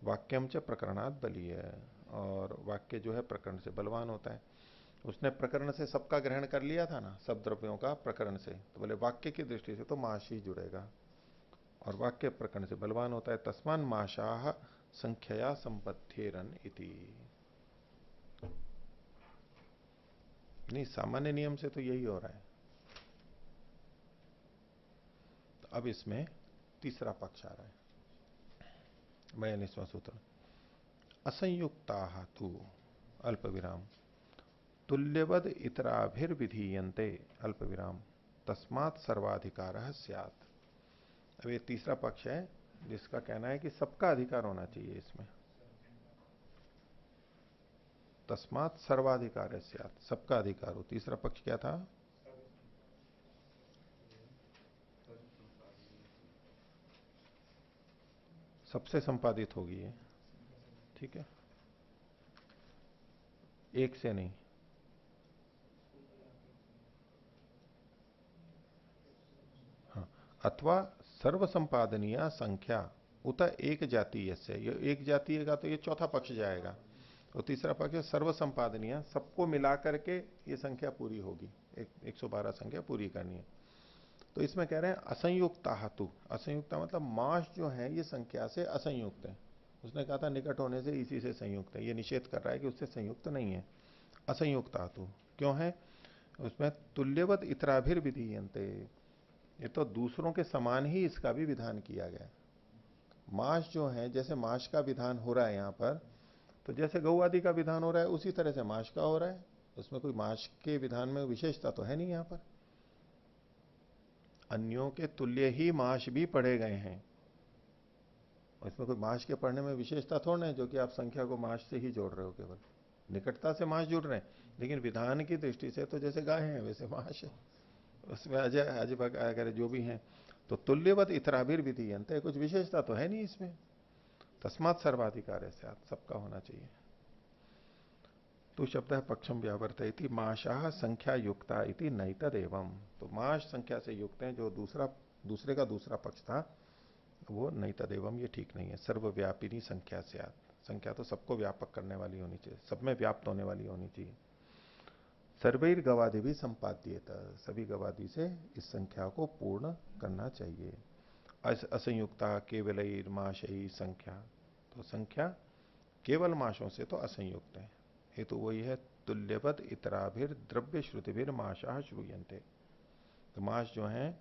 वाक्यम च प्रकरणात् बलीय, और वाक्य जो है प्रकरण से बलवान होता है। उसने प्रकरण से सबका ग्रहण कर लिया था ना, सब द्रव्यों का प्रकरण से, तो बोले वाक्य की दृष्टि से तो माश ही जुड़ेगा, और वाक्य प्रकरण से बलवान होता है। तस्मान माशाह संख्या संबद्धेरन इति। नहीं, सामान्य नियम से तो यही हो रहा है। तो अब इसमें तीसरा पक्ष आ रहा है, 42वां सूत्र। असंयुक्ता तु अल्प विराम तुल्यवद इतराभिर्विधीयन्ते अल्प विराम तस्मात् सर्वाधिकारः स्यात्। अब ये तीसरा पक्ष है जिसका कहना है कि सबका अधिकार होना चाहिए इसमें। तस्मात् सर्वाधिकारः स्यात्, सबका अधिकार हो। तीसरा पक्ष क्या था? सबसे संपादित होगी ये, ठीक है, एक से नहीं। हाँ, अथवा सर्व संपादनीय संख्या उत एक जातीय से, ये एक जातीय का तो ये चौथा पक्ष जाएगा। और तीसरा पक्ष है सर्व संपादनीय, सबको मिला करके ये संख्या पूरी होगी, 112 संख्या पूरी करनी है। तो इसमें कह रहे हैं असंयुक्ता हेतु। असंयुक्ता मतलब मास जो है ये संख्या से असंयुक्त है, उसने कहा था निकट होने से इसी से संयुक्त है, ये निषेध कर रहा है कि उससे संयुक्त नहीं है, असंयुक्त धातु क्यों है उसमें? तुल्यवत इतराभिर विधीयन्ते, ये तो दूसरों के समान ही इसका भी विधान किया गया है। माश जो है, जैसे माश का विधान हो रहा है यहां पर, तो जैसे गौ आदि का विधान हो रहा है उसी तरह से माश का हो रहा है। उसमें कोई माश के विधान में विशेषता तो है नहीं यहां पर। अन्यों के तुल्य ही माश भी पढ़े गए हैं, इसमें कोई माश के पढ़ने में विशेषता थोड़ा है, जो कि आप संख्या को माश से ही जोड़ रहे हो, केवल निकटता से माश जुड़ रहे हैं, लेकिन विधान की दृष्टि से तो जैसे गाय है वैसे माश है, उसमें अजय अजय अगर जो भी है, तो तुल्यवत इतराभिर विधीयन्ते, कुछ विशेषता तो है नहीं इसमें। तस्मात् सर्वाधिकार है, सबका होना चाहिए। तो शब्द है पक्षम व्यावर्त माशाह संख्या युक्ता इति नैतदेवम, तो माश संख्या से युक्त है, जो दूसरे का दूसरा पक्ष था वो नैतदेवम, ये ठीक नहीं है। सर्वव्यापिनी संख्या से संख्या तो सबको व्यापक करने वाली होनी चाहिए, सब में व्याप्त होने वाली होनी चाहिए। सर्वैर गवादि भी संपाद्येत, सभी गवादि से इस संख्या को पूर्ण करना चाहिए। असंयुक्ता केवलैर माशई संख्या, तो संख्या केवल माशों से तो असंयुक्त है। हेतु वही है, तुल्यवत इतराभिर द्रव्य श्रुतिभिर माशाह श्रूयन्ते, तो माश जो है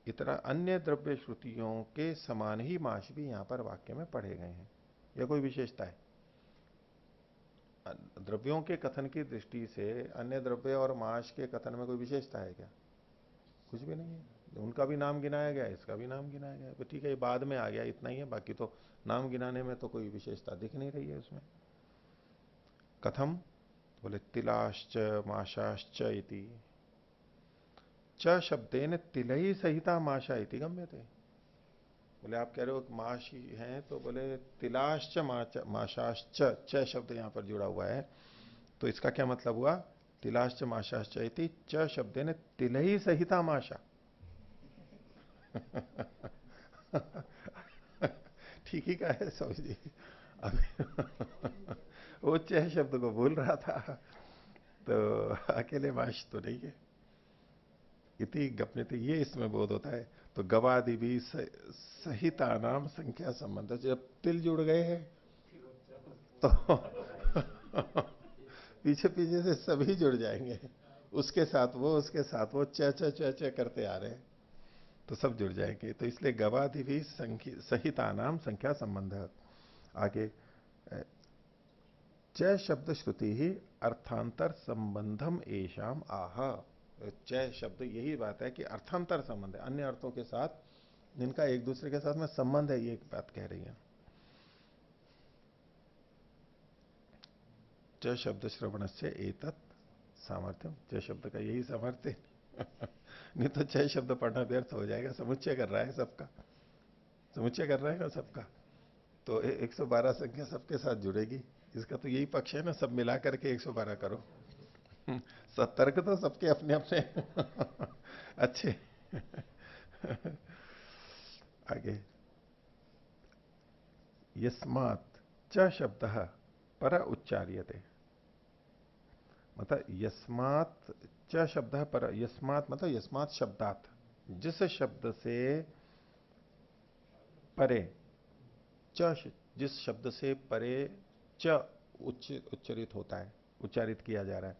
इतरा अन्य द्रव्य श्रुतियों के समान ही माश भी यहां पर वाक्य में पढ़े गए हैं। यह कोई विशेषता है? द्रव्यों के कथन की दृष्टि से अन्य द्रव्य और माश के कथन में कोई विशेषता है क्या? कुछ भी नहीं है। उनका भी नाम गिनाया गया, इसका भी नाम गिनाया गया, तो ठीक है, ये बाद में आ गया, इतना ही है। बाकी तो नाम गिनाने में तो कोई विशेषता दिख नहीं रही है उसमें। कथम बोले तिलाश्च माशाश्च इति, च शब्देन तिलई सहिता माशा इति गम्यते। बोले आप कह रहे हो माश ही है, तो बोले तिलाश्च माशाश्च, च शब्द यहां पर जुड़ा हुआ है, तो इसका क्या मतलब हुआ? तिलाश्च माशाश्च इति च शब्देन तिलई सहिता माशा। ठीक ही का है स्वामी जी। अभी वो च शब्द को बोल रहा था, तो अकेले माश तो नहीं है। इति गम्यते, ये इसमें बोध होता है। तो गवादि भी सहिता नाम संख्या संबंध, जब तिल जुड़ गए हैं तो पीछे पीछे से सभी जुड़ जाएंगे, उसके साथ वो, उसके साथ वो, च च च च करते आ रहे हैं, तो सब जुड़ जाएंगे। तो इसलिए गवादि भी सहिता नाम संख्या संबंध। आगे च शब्द श्रुति ही अर्थांतर संबंधम एशाम आह, च शब्द यही बात है कि अर्थांतर संबंध है, अन्य अर्थों के साथ जिनका एक दूसरे के साथ में संबंध है, ये एक बात कह रही है। च शब्द श्रवण से एतत् सामर्थ्यम, च शब्द का यही सामर्थ्य नहीं तो च शब्द पढ़ना व्यर्थ हो जाएगा। समुच्चय कर रहा है सबका, समुच्चय कर रहा है ना सबका, तो 112 संख्या सबके साथ जुड़ेगी। इसका तो यही पक्ष है ना, सब मिला करके 112 करो। तर्क तो सबके अपने अपने अच्छे। आगे यस्मात् च शब्द पर उच्चार्यते, मतलब यस्मात् च शब्द पर, यस्मात् मतलब यस्मात् शब्दात्, जिस शब्द से परे, च जिस शब्द से परे च उच्चरित होता है, उच्चारित किया जा रहा है,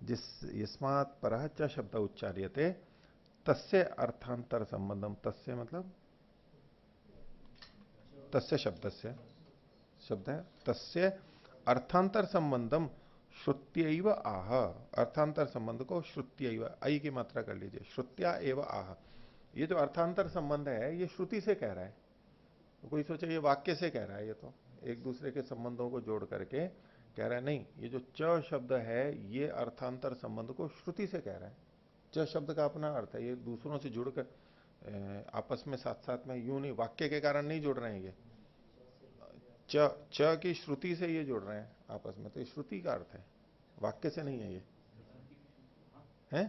जिस यस्मात् परः च शब्द उच्चार्यते तस्य अर्थांतर संबंधम, तस्य मतलब तस्य शब्दस्य, शब्द है, तस्य अर्थांतर संबंधम श्रुत्यैव आह, अर्थांतर संबंध को श्रुत्यैव, आई की मात्रा कर लीजिए, श्रुत्या एव आह। ये जो अर्थांतर संबंध है ये श्रुति से कह रहा है, तो कोई सोचे ये वाक्य से कह रहा है, ये तो एक दूसरे के संबंधों को जोड़ करके कह रहा है, नहीं, ये जो च शब्द है ये अर्थांतर संबंध को श्रुति से कह रहा है। च शब्द का अपना अर्थ है, ये दूसरों से जुड़कर आपस में साथ साथ में यूं नहीं, वाक्य के कारण नहीं जुड़ रहे हैं, ये च की श्रुति से ये जुड़ रहे हैं आपस में, तो ये श्रुति का अर्थ है, वाक्य से नहीं है ये है।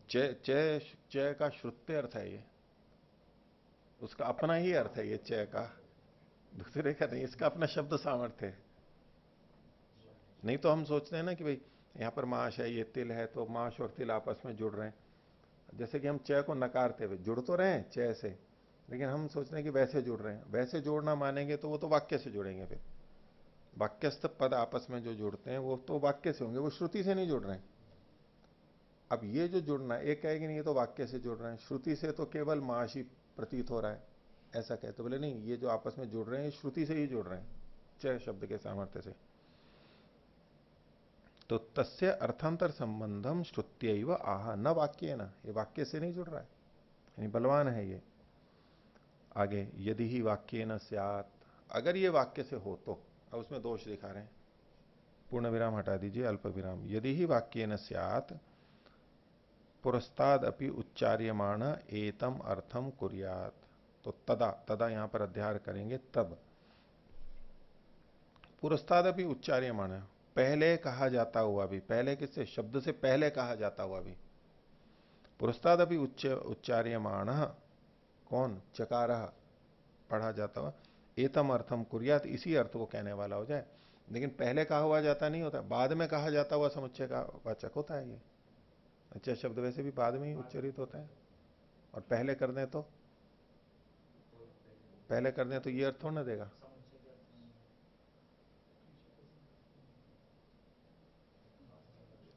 च का श्रुत्य अर्थ है ये, उसका अपना ही अर्थ है ये च का, दूसरे का नहीं, इसका अपना शब्द सामर्थ्य है। नहीं तो हम सोचते हैं ना कि भाई यहां पर माश है, ये तिल है, तो माश और तिल आपस में जुड़ रहे हैं, जैसे कि हम च को नकारते हुए जुड़ तो रहे हैं च से, लेकिन हम सोच रहे हैं कि वैसे जुड़ रहे हैं। वैसे जोड़ना मानेंगे तो वो तो वाक्य से जुड़ेंगे। फिर वाक्यस्थ पद आपस में जो जुड़ते हैं वो तो वाक्य से होंगे, वो श्रुति से नहीं जुड़ रहे हैं। अब ये जो जुड़ना है, एक कहेगी नहीं ये तो वाक्य से जुड़ रहे हैं, श्रुति से तो केवल माश ही प्रतीत हो रहा है, ऐसा कहते तो बोले नहीं, ये जो आपस में जुड़ रहे हैं श्रुति से ही जुड़ रहे हैं, च शब्द के सामर्थ्य से। तो तस्य अर्थांतर संबंधम श्रुत्यैव आह न वाक्य न, ये वाक्य से नहीं जुड़ रहा है, यानी बलवान है ये। आगे यदि ही वाक्य न स्यात्, अगर ये वाक्य से हो तो, अब उसमें दोष दिखा रहे हैं, पूर्ण विराम हटा दीजिए, अल्प विराम। यदि ही वाक्य न स्यात् पुरस्ताद अपि उच्चार्यमाण एतम अर्थम कुर्यात, तो तदा, तदा यहां पर अध्याय करेंगे तब। पुरस्ताद अपि उच्चार्यमाण, पहले कहा जाता हुआ भी, पहले किससे, शब्द से पहले कहा जाता हुआ भी। पुरस्ताद अपि उच्चार्यमाण, कौन, चकार, पढ़ा जाता हुआ, एतम अर्थम कुर्यात, इसी अर्थ को कहने वाला हो जाए। लेकिन पहले कहा हुआ जाता नहीं होता, बाद में कहा जाता हुआ समुच्चय का वाचक होता है ये। अच्छा शब्द वैसे भी बाद में ही उच्चरित होता है, और पहले कर दें तो, पहले कर दें तो ये अर्थ थोड़ा ना देगा।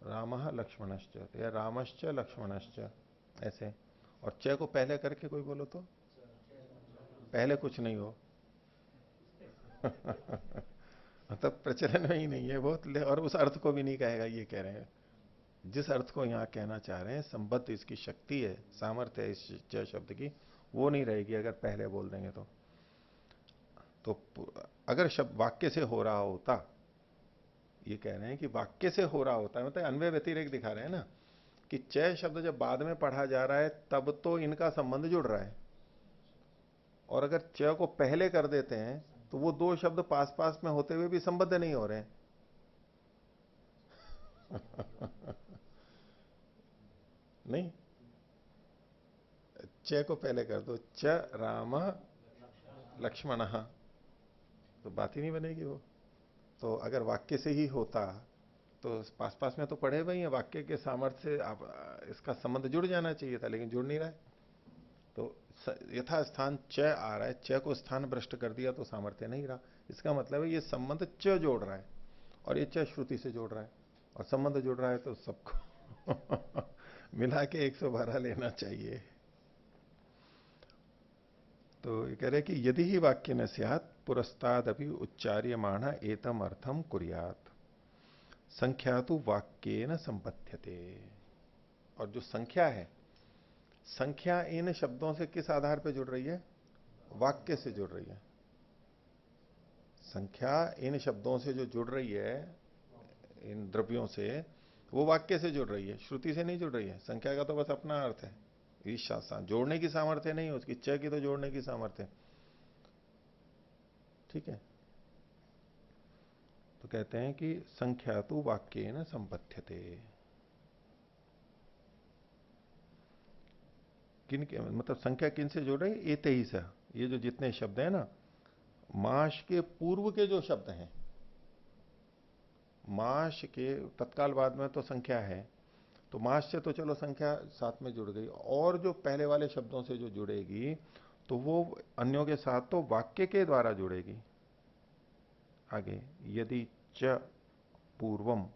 रामः लक्ष्मणश्च या रामश्च लक्ष्मणश्च ऐसे, और च को पहले करके कोई बोलो तो पहले कुछ नहीं हो। मतलब प्रचलन में ही नहीं है बहुत, और उस अर्थ को भी नहीं कहेगा, ये कह रहे हैं। जिस अर्थ को यहां कहना चाह रहे हैं, संबद्ध इसकी शक्ति है, सामर्थ्य है इस च शब्द की, वो नहीं रहेगी अगर पहले बोल देंगे तो अगर शब्द वाक्य से हो रहा होता, ये कह रहे हैं कि वाक्य से हो रहा होता है, मतलब अन्वय व्यतिरेक दिखा रहे हैं ना, कि च शब्द जब बाद में पढ़ा जा रहा है तब तो इनका संबंध जुड़ रहा है, और अगर च को पहले कर देते हैं तो वो दो शब्द पास पास में होते हुए भी संबद्ध नहीं हो रहे हैं। नहीं, च को पहले कर दो, च राम लक्ष्मण, तो बात ही नहीं बनेगी वो। तो अगर वाक्य से ही होता तो पास पास में तो पढ़े हुए हैं, वाक्य के सामर्थ्य से आप इसका संबंध जुड़ जाना चाहिए था, लेकिन जुड़ नहीं रहा है। तो यथा स्थान च आ रहा है, च को स्थान भ्रष्ट कर दिया तो सामर्थ्य नहीं रहा। इसका मतलब है ये संबंध च जोड़ रहा है, और ये च श्रुति से जोड़ रहा है, और संबंध जुड़ रहा है तो सबको मिला के 112 लेना चाहिए। तो ये कह रहे कि यदि ही वाक्य न स्यात् पुरस्ताद अभी उच्चार्यमाण एतम अर्थम कुर्यात, संख्या तो वाक्य न संपद्यते। और जो संख्या है, संख्या इन शब्दों से किस आधार पर जुड़ रही है, वाक्य से जुड़ रही है। संख्या इन शब्दों से जो जुड़ रही है, इन द्रव्यों से, वो वाक्य से जुड़ रही है, श्रुति से नहीं जुड़ रही है। संख्या का तो बस अपना अर्थ है, इस जोड़ने की सामर्थ्य नहीं है उसकी, च की तो जोड़ने की सामर्थ्य। ठीक है, तो कहते हैं कि संख्या तो वाक्य न संपद्यते। किन के मतलब संख्या किन से जोड़ रही है, एते ही से, ये जो जितने शब्द हैं ना, माश के पूर्व के जो शब्द हैं, माश के तत्काल बाद में तो संख्या है, तो माश से तो चलो संख्या साथ में जुड़ गई, और जो पहले वाले शब्दों से जो जुड़ेगी तो वो अन्यों के साथ तो वाक्य के द्वारा जुड़ेगी। आगे यदि च पूर्वम,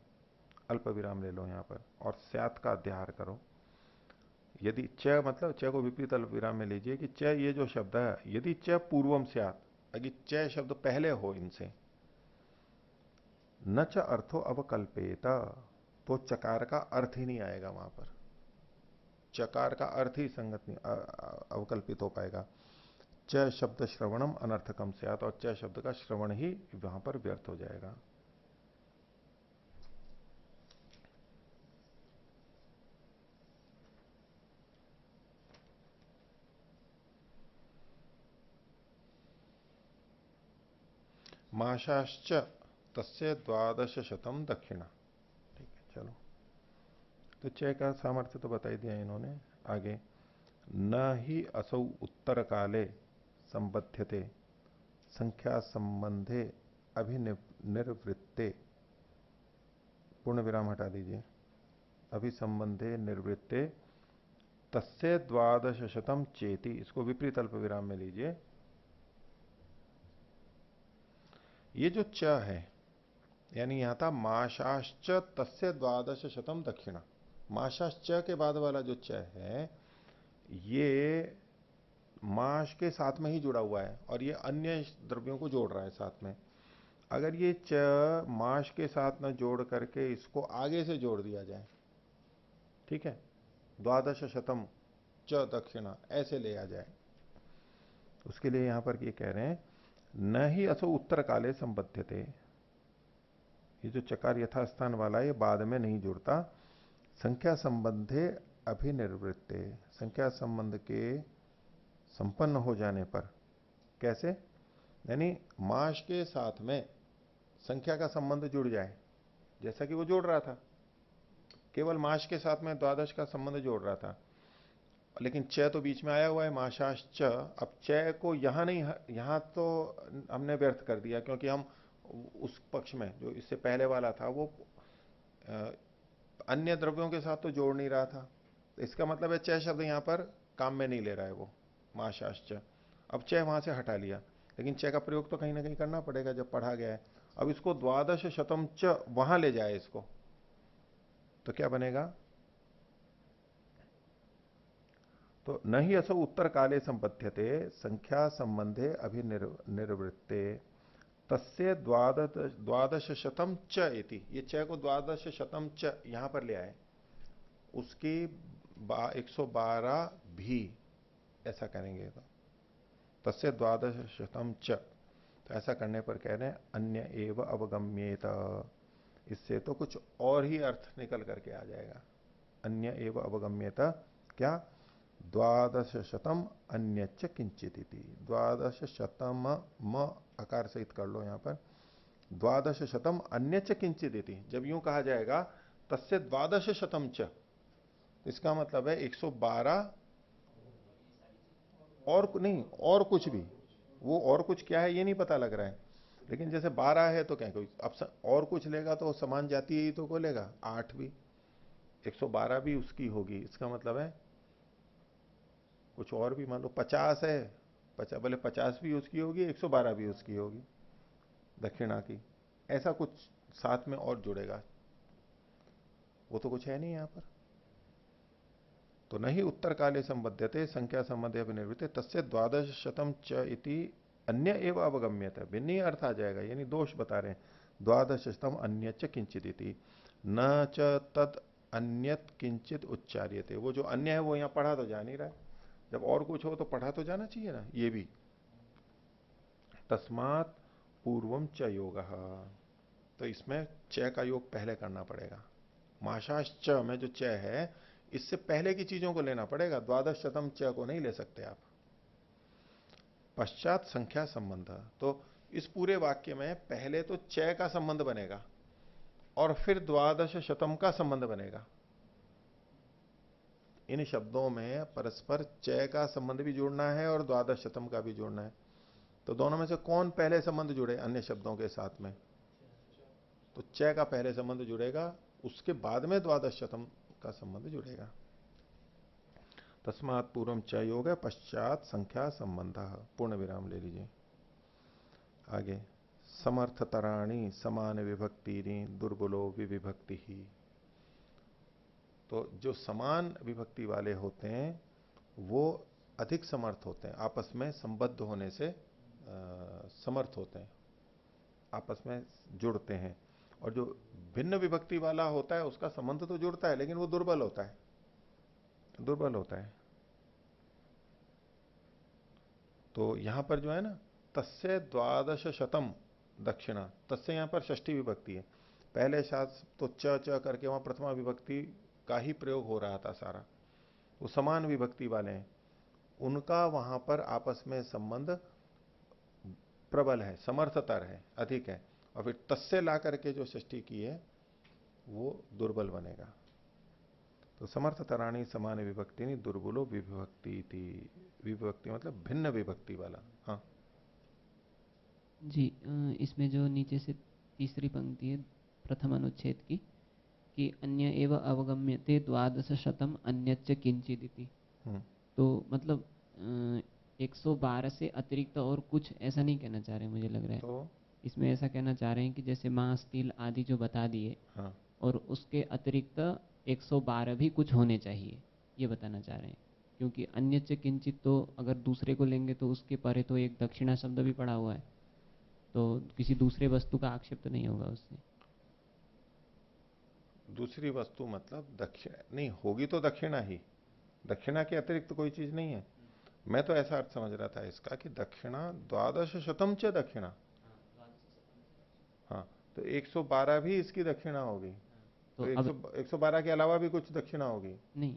अल्प विराम ले लो यहां पर, और स्यात् का अध्याहार करो। यदि च मतलब च को विपरीत अल्प विराम में लीजिए कि च ये जो शब्द है, यदि च पूर्वम स्यात्, अगर च शब्द पहले हो इनसे, न च अर्थो अवकल्पेत, तो चकार का अर्थ ही नहीं आएगा वहां पर, चकार का अर्थ ही संगत नहीं, अवकल्पित हो पाएगा। च शब्द श्रवणम अनर्थकम स्यात्, और च शब्द का श्रवण ही वहां पर व्यर्थ हो जाएगा। माशाश्च तस्य 1200 दक्षिणा। ठीक है, चलो, तो च का सामर्थ्य तो बता ही दिया इन्होंने। आगे न ही असौ उत्तर काले संबध्यते संख्या संबंधे अभिनिर्वृत्ते, पूर्ण विराम हटा दीजिए, अभिसंबंधे निर्वृत्ते तस्य 1200 चेति, इसको विपरीत अल्प विराम में लीजिए। ये जो च है, यानी यहां था माशाश्च तस्य 1200 दक्षिणा। माशाश्च के बाद वाला जो च है ये माश के साथ में ही जुड़ा हुआ है और ये अन्य द्रव्यों को जोड़ रहा है साथ में। अगर ये च माश के साथ न जोड़ करके इसको आगे से जोड़ दिया जाए, ठीक है, 1200 च दक्षिणा ऐसे ले आ जाए, उसके लिए यहां पर ये कह रहे हैं न ही असो उत्तर काले संबध्यते। ये जो चकार यथास्थान वाला है ये बाद में नहीं जुड़ता। संख्या संबंधे अभिनिर्वृत्ते, संख्या संबंध के संपन्न हो जाने पर। कैसे? यानी माश के साथ में संख्या का संबंध जुड़ जाए, जैसा कि वो जोड़ रहा था, केवल माश के साथ में 12 का संबंध जोड़ रहा था, लेकिन च तो बीच में आया हुआ है, माशाश च। अब च को यहां नहीं, यहां तो हमने व्यर्थ कर दिया क्योंकि हम उस पक्ष में जो इससे पहले वाला था वो अन्य द्रव्यों के साथ तो जोड़ नहीं रहा था। इसका मतलब है च शब्द यहां पर काम में नहीं ले रहा है वो माशाश च। अब च वहां से हटा लिया, लेकिन च का प्रयोग तो कहीं ना कहीं करना पड़ेगा जब पढ़ा गया है। अब इसको 1200 च वहां ले जाए इसको, तो क्या बनेगा? तो न ही असो उत्तर काले संपद्यते संख्या संबंधे अभिनिर्वृत्ते तस्य 1200 च इति। ये च को 1200 च यहां पर ले आए, उसकी 112 भी ऐसा करेंगे तो तस्य 1200 च। तो ऐसा करने पर कह रहे हैं अन्य एव अवगम्येत, इससे तो कुछ और ही अर्थ निकल करके आ जाएगा। अन्य एव अवगम्येत क्या? 1200 अन्यच्च किंचित इति। 1200 म आकार सहित कर लो यहां पर, 1200 अन्यच्च किंचित इति। जब यूं कहा जाएगा तस्य 1200 च, इसका मतलब है 112 और नहीं, और कुछ भी। वो और कुछ क्या है ये नहीं पता लग रहा है, लेकिन जैसे 12 है तो क्या कोई अब और कुछ लेगा तो समान जाती ही तो को लेगा, 8 भी, 112 भी उसकी होगी। इसका मतलब है कुछ और भी, मान लो 50 है, 50 भले 50 भी उसकी होगी, 112 भी उसकी होगी दक्षिणा की, ऐसा कुछ साथ में और जुड़ेगा। वो तो कुछ है नहीं यहां पर। तो नहीं उत्तर काले संबद्धते संख्या संबंधे अभिनिर्वृत्ते तस्य 1200 च इति अन्य एवं अवगम्यते। भिन्न ही अर्थ आ जाएगा, यानी दोष बता रहे हैं। 1200 अन्य च किंचित इति न च तद अन्यत किंचित उच्चार्यते। वो जो अन्य है वो यहां पढ़ा तो जा नहीं रहा है, जब और कुछ हो तो पढ़ा तो जाना चाहिए ना। ये भी तस्मात् पूर्वम च योग, तो इसमें च का योग पहले करना पड़ेगा। माशाश च में जो च है इससे पहले की चीजों को लेना पड़ेगा, 1200 च को नहीं ले सकते आप। पश्चात संख्या संबंध, तो इस पूरे वाक्य में पहले तो च का संबंध बनेगा और फिर 1200 का संबंध बनेगा। इन शब्दों में परस्पर च का संबंध भी जोड़ना है और 1200 का भी जोड़ना है। तो दोनों में से कौन पहले संबंध जुड़े अन्य शब्दों के साथ में? तो च का पहले संबंध जुड़ेगा, उसके बाद में 1200 का संबंध जुड़ेगा। तस्मात् पूर्वम च योग है, पश्चात संख्या संबंध। पूर्ण विराम ले लीजिए। आगे समर्थतराणी समान विभक्ति दुर्बलो विभक्ति ही। तो जो समान विभक्ति वाले होते हैं वो अधिक समर्थ होते हैं, आपस में संबद्ध होने से समर्थ होते हैं, आपस में जुड़ते हैं। और जो भिन्न विभक्ति वाला होता है उसका संबंध तो जुड़ता है लेकिन वो दुर्बल होता है, दुर्बल होता है। तो यहां पर जो है ना तस्य 1200 दक्षिणा, तस्य यहां पर षष्ठी विभक्ति है। पहले शास्त्र तो च करके वहां प्रथमा विभक्ति का ही प्रयोग हो रहा था सारा, वो समान विभक्ति वाले हैं, उनका वहां पर आपस में संबंध प्रबल है, समर्थतर है, अधिक है। और फिर तस्य ला करके जो षष्ठी की है वो दुर्बल बनेगा। तो समर्थतराणी समान विभक्ति नहीं दुर्बलो विभक्ति थी। विभक्ति मतलब भिन्न विभक्ति वाला। हाँ जी, इसमें जो नीचे से तीसरी पंक्ति है प्रथम अनुच्छेद की, कि अन्य एवं अवगम्यते 1200 अन्यच्च किंचिदिति, तो मतलब 112 से अतिरिक्त और कुछ ऐसा नहीं कहना चाह रहे, मुझे लग रहा है तो इसमें ऐसा कहना चाह रहे हैं कि जैसे मांस तिल आदि जो बता दिए, हाँ, और उसके अतिरिक्त 112 भी कुछ होने चाहिए, ये बताना चाह रहे हैं। क्योंकि अन्य च किंचित तो अगर दूसरे को लेंगे तो उसके परे तो एक दक्षिणा शब्द भी पड़ा हुआ है, तो किसी दूसरे वस्तु का आक्षेप तो नहीं होगा उससे। दूसरी वस्तु मतलब दक्षिणा नहीं होगी तो दक्षिणा ही, दक्षिणा के अतिरिक्त कोई चीज नहीं है। मैं तो ऐसा अर्थ समझ रहा था इसका कि दक्षिणा 12 च दक्षिणा, हाँ, तो 112 भी इसकी दक्षिणा होगी, तो तो अब 112 के अलावा भी कुछ दक्षिणा होगी। नहीं,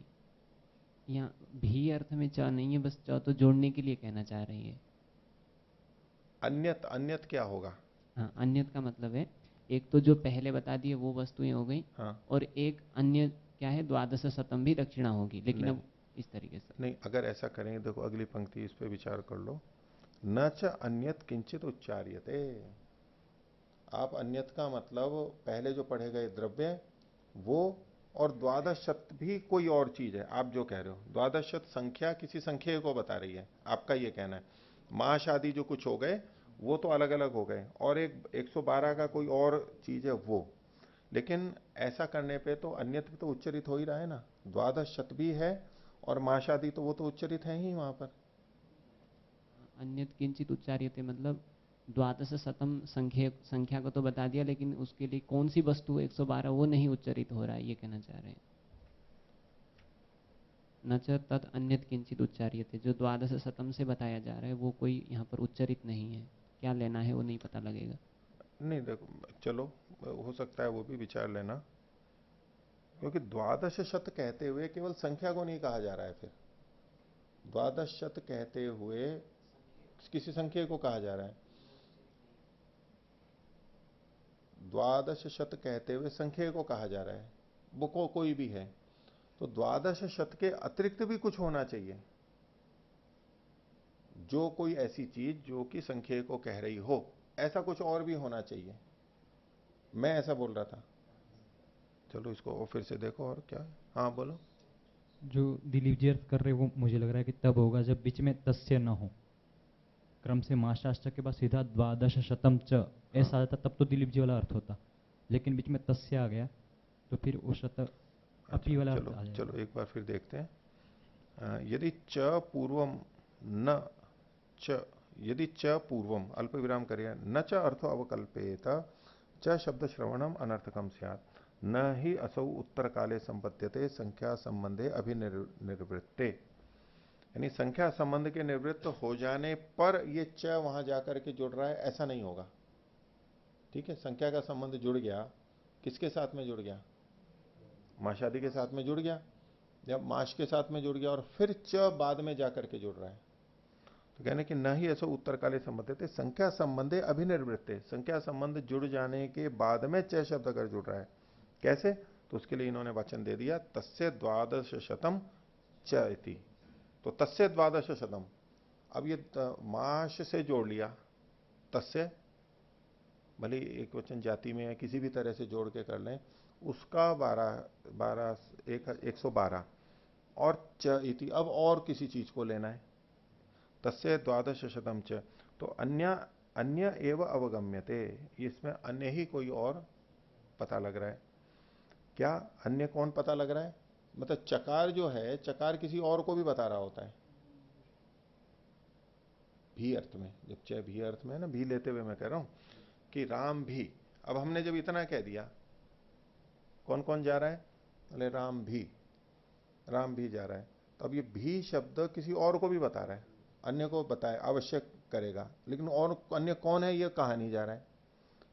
यहाँ भी अर्थ में च नहीं है, बस च तो जोड़ने के लिए कहना चाह रही है। अन्यत, अन्यत क्या होगा? हाँ, अन्यत का मतलब है एक तो जो पहले बता दिए वो वस्तुएं हो गई, हाँ, और एक अन्य क्या है, द्वादश शतम भी दक्षिणा होगी, लेकिन नहीं, अब इस तरीके से नहीं, अगर ऐसा करेंगे, देखो अगली पंक्ति, इस पे विचार कर लो। न च अन्यत किंचित उच्चार्यते। आप अन्यत का मतलब पहले जो पढ़े गए द्रव्य वो, और द्वादश शत भी कोई और चीज है, आप जो कह रहे हो द्वादश शत संख्या किसी संख्या को बता रही है, आपका ये कहना है। माश आदि जो कुछ हो गए वो तो अलग अलग हो गए, और एक 112 का कोई और चीज है वो। लेकिन ऐसा करने पे तो अन्यत भी तो उच्चरित हो ही रहा है ना, द्वादश शत भी है और माशादी तो वो तो उच्चरित है ही वहां पर। अन्यत किंचित उच्चार्यते मतलब द्वादश शतम संख्या को तो बता दिया, लेकिन उसके लिए कौन सी वस्तु 112 वो नहीं उच्चरित हो रहा है, ये कहना चाह रहे हैं। न च तत् अन्यत किंचित उच्चार्यते, जो द्वादश शतम से बताया जा रहा है वो कोई यहाँ पर उच्चरित नहीं है, क्या लेना है वो नहीं पता लगेगा। नहीं देखो, चलो हो सकता है वो भी विचार लेना, क्योंकि द्वादश शत कहते हुए केवल संख्या को नहीं कहा जा रहा है, फिर द्वादश शत कहते हुए किसी संख्या को कहा जा रहा है। द्वादश शत कहते हुए संख्या को कहा जा रहा है, वो कोई भी है, तो द्वादश शत के अतिरिक्त भी कुछ होना चाहिए, जो कोई ऐसी चीज जो कि संख्या को कह रही हो, ऐसा कुछ और भी होना चाहिए, मैं ऐसा बोल रहा था। चलो इसको और फिर से देखो, और क्या है? हाँ बोलो। जो दिलीप जी अर्थ कर रहे वो मुझे लग रहा है कि तब होगा जब बीच में तस्य न हो, क्रम से माशाष्टक के बाद सीधा द्वादश शतम च ऐसा आता तब तो दिलीप जी वाला अर्थ होता, लेकिन बीच में तस्य आ गया तो फिर वो शत अपी वाला अर्थ चलो आ जाएगा। चलो एक बार फिर देखते हैं। यदि च पूर्वम न च, यदि च पूर्वम अल्प विराम करिए, न च अर्थो अवकल्पेत च शब्द श्रवणम अनर्थकम स्यात्, न ही असौ उत्तर काले संपद्यते संख्या संबंधे अभिनिर्वृत्ते। यानी संख्या संबंध के निवृत्त हो जाने पर ये च वहां जाकर के जुड़ रहा है, ऐसा नहीं होगा। ठीक है, संख्या का संबंध जुड़ गया, किसके साथ में जुड़ गया? माशादी के साथ में जुड़ गया, जब माश के साथ में जुड़ गया और फिर च बाद में जाकर के जुड़ रहा है, तो कहने कि न ही ऐसा उत्तर काले संबंध थे संख्या संबंधे अभिनिर्वृत्ते, संख्या संबंध जुड़ जाने के बाद में च शब्द अगर जुड़ रहा है, कैसे? तो उसके लिए इन्होंने वचन दे दिया तस्य द्वादश शतम च इति, तो तस्य द्वादश शतम। अब ये माश से जोड़ लिया, तस्य भले एक वचन जाति में है, किसी भी तरह से जोड़ के कर लें, उसका 112 और च इति, अब और किसी चीज को लेना है, तस्य द्वादश शतम च, तो अन्य अन्य एवं अवगम्यते, इसमें अन्य ही कोई और पता लग रहा है। क्या अन्य कौन पता लग रहा है? मतलब चकार जो है, चकार किसी और को भी बता रहा होता है भी अर्थ में, जब च भी अर्थ में है ना, भी लेते हुए मैं कह रहा हूं कि राम भी। अब हमने जब इतना कह दिया, कौन कौन जा रहा है? बोले राम भी जा रहा है, तो अब ये भी शब्द किसी और को भी बता रहा है, अन्य को बताए आवश्यक करेगा, लेकिन और अन्य कौन है ये कहा नहीं जा रहा है,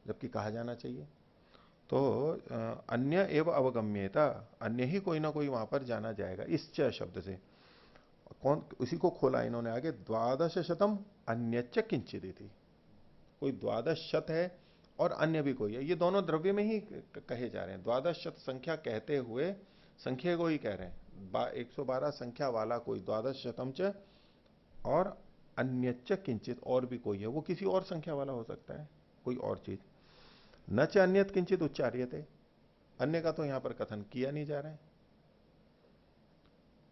जबकि कहा जाना चाहिए। तो अन्य एवं अवगम्यता, अन्य ही कोई ना कोई वहां पर जाना जाएगा इस च शब्द से। कौन? उसी को खोला इन्होंने आगे, द्वादश शतम अन्यच्च किंचित थी, कोई द्वादश शत है और अन्य भी कोई है, ये दोनों द्रव्य में ही कहे जा रहे हैं। द्वादश शत संख्या कहते हुए संख्या को ही कह रहे हैं, 112 संख्या वाला कोई द्वादश शतम च, और अन्यच्च किंचित और भी कोई है, वो किसी और संख्या वाला हो सकता है, कोई और चीज। न च अन्यत किंचित उच्चार्यते, अन्य का तो यहां पर कथन किया नहीं जा रहा है।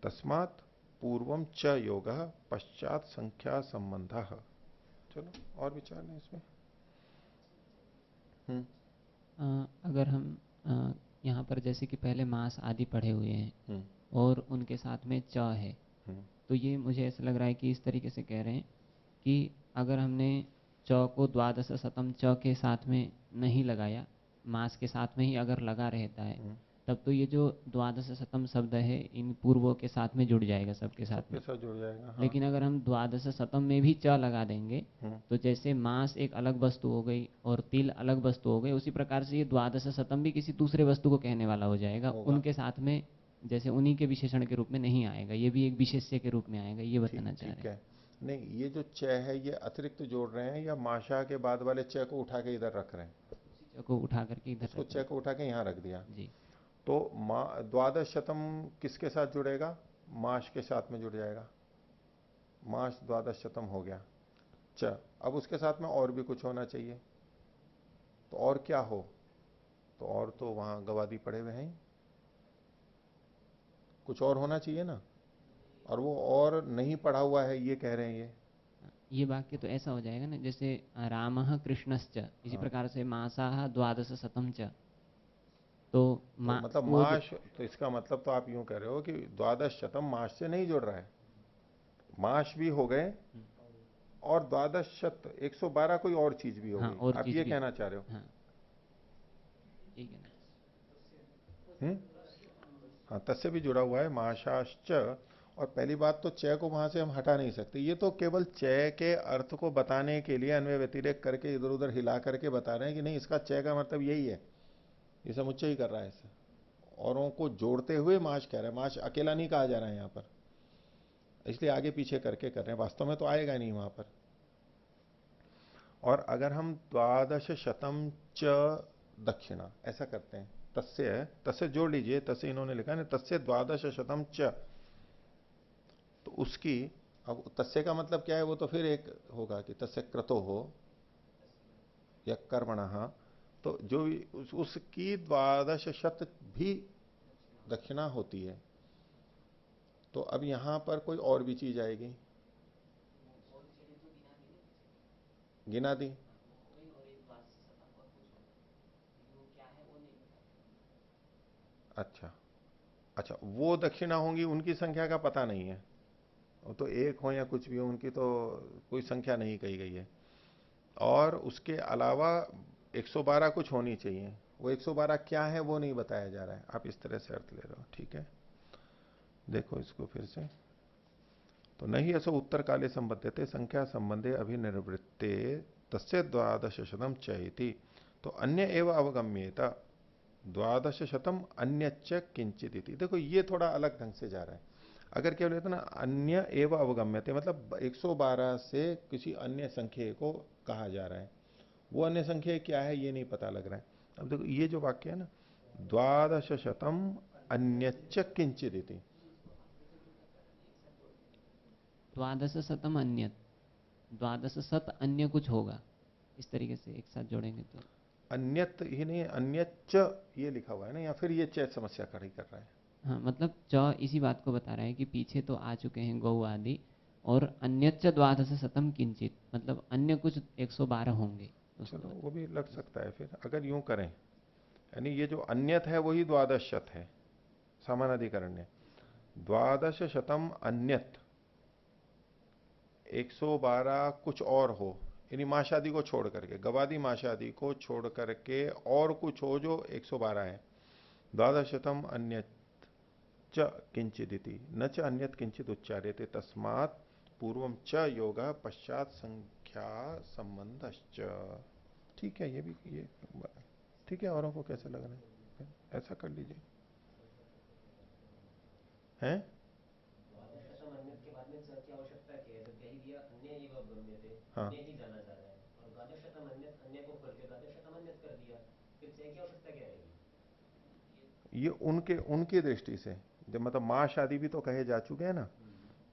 तस्मात पूर्वम च योग पश्चात संख्या संबंध। चलो और विचार नहीं इसमें। अगर हम यहाँ पर जैसे कि पहले मास आदि पढ़े हुए हैं और उनके साथ में च है, तो ये मुझे ऐसा लग रहा है कि इस तरीके से कह रहे हैं कि अगर हमने च को द्वादश शतम च के साथ में नहीं लगाया, मास के साथ में ही अगर लगा रहता है, तब तो ये जो द्वादश शतम शब्द है इन पूर्वों के साथ में जुड़ जाएगा, सबके साथ में जुड़ जाएगा। हाँ। लेकिन अगर हम द्वादश शतम में भी च लगा देंगे तो जैसे मास एक अलग वस्तु हो गई और तिल अलग वस्तु हो गई, उसी प्रकार से ये द्वादश शतम भी किसी दूसरे वस्तु को कहने वाला हो जाएगा, उनके साथ में जैसे उन्हीं के विशेषण के रूप में नहीं आएगा, ये भी एक विशेष्य के रूप में आएगा, ये बताना चाह रहे हैं। नहीं, ये जो च है ये अतिरिक्त जोड़ रहे हैं या माशा के बाद वाले च को उठा के इधर रख रहे हैं? च को उठा करके इधर, उसको च को उठा के यहाँ रख दिया जी। तो द्वादश शतम किसके साथ जुड़ेगा? माश के साथ में जुड़ जाएगा। माश द्वादश शतम हो गया च। अब उसके साथ में और भी कुछ होना चाहिए, तो और क्या हो? तो और तो वहां गवादी पड़े हुए हैं, कुछ और होना चाहिए ना, और वो और नहीं पढ़ा हुआ है ये कह रहे हैं। ये वाक्य तो ऐसा हो जाएगा ना जैसे रामः कृष्णश्च, इसी प्रकार से मासाः द्वादश शतम च, तो मतलब माश, तो इसका मतलब तो आप यूं कह रहे हो कि द्वादश शतम माश से नहीं जुड़ रहा है, माश भी हो गए और द्वादश शत 112 कोई और चीज भी हो गई। और आप ये कहना चाह रहे हो? हाँ, हाँ, तस्य भी जुड़ा हुआ है माशाश्च। और पहली बात तो च को वहां से हम हटा नहीं सकते, ये तो केवल च के अर्थ को बताने के लिए अन्वय व्यतिरेक करके इधर उधर हिला करके बता रहे हैं कि नहीं इसका च का मतलब यही है, ये समुच्चय ही कर रहा है इससे, औरों को जोड़ते हुए माश कह रहा है। माश अकेला नहीं कहा जा रहा है यहां पर, इसलिए आगे पीछे करके कर रहे हैं, वास्तव में तो आएगा नहीं वहां पर। और अगर हम द्वादश शतम च दक्षिणा ऐसा करते हैं, तस्य जोड़ लीजिए, तस्य इन्होंने लिखा है तस्य द्वादश शतम च, तो उसकी अब तस्य का मतलब क्या है? वो तो फिर एक होगा कि तस्य क्रतो हो या कर्मणः, तो जो उसकी द्वादश शत भी दक्षिणा होती है। तो अब यहां पर कोई और भी चीज आएगी, गिना दी। अच्छा अच्छा, वो दक्षिणा होंगी, उनकी संख्या का पता नहीं है, वो तो एक हो या कुछ भी हो, उनकी तो कोई संख्या नहीं कही गई है। और उसके अलावा 112 कुछ होनी चाहिए, वो 112 क्या है वो नहीं बताया जा रहा है, आप इस तरह से अर्थ ले रहे हो। ठीक है, देखो इसको फिर से, तो नहीं ऐसा उत्तर काले संबद्धते संख्या संबंधे अभिनिवृत्ते तस्य द्वादश शतम चैति, तो अन्य एवं अवगम्येता द्वादश शतम अन्यच्च किंचित इति। देखो ये थोड़ा अलग ढंग से जा रहा है। अगर क्या बोले तो ना अन्य एवं अवगम्यते, मतलब 112 से किसी अन्य संख्या को कहा जा रहा है, वो अन्य संख्या क्या है ये नहीं पता लग रहा है। अब देखो ये जो वाक्य है ना, द्वादश शतम अन्यच्च किंचित इति, द्वादश शतम अन्य, द्वादश शत अन्य कुछ होगा, इस तरीके से एक साथ जोड़ेंगे तो अन्यत ही नहीं, अन्यच्च ये लिखा हुआ है ना, या फिर ये च समस्या खड़ी कर रहा है। हाँ, मतलब च इसी बात को बता रहा है कि पीछे तो आ चुके हैं गौ आदि, और अन्यच्च द्वादश शतम किंचित, मतलब अन्य कुछ 112 होंगे। चलो वो भी लग सकता है फिर, अगर यूं करें, यानी ये जो अन्यत है वही द्वादश शत है, समानाधिकरण्य द्वादश शतम अन्यत 112 कुछ और हो, यानी माशादी को छोड़ करके, गवादी माशादी को छोड़ करके और कुछ हो जो 112 है। द्वादश शतम अन्यत च किंचिदिति न च अन्यत किंचित उच्चार्यते तस्मात् पूर्वम च योग पश्चात संख्या संबंधश्च। ठीक है, ये भी ये ठीक है, औरों को कैसे लग रहा है ऐसा कर लीजिए। हैं हाँ, ये उनके उनकी दृष्टि से, जब मतलब मां शादी भी तो कहे जा चुके हैं ना,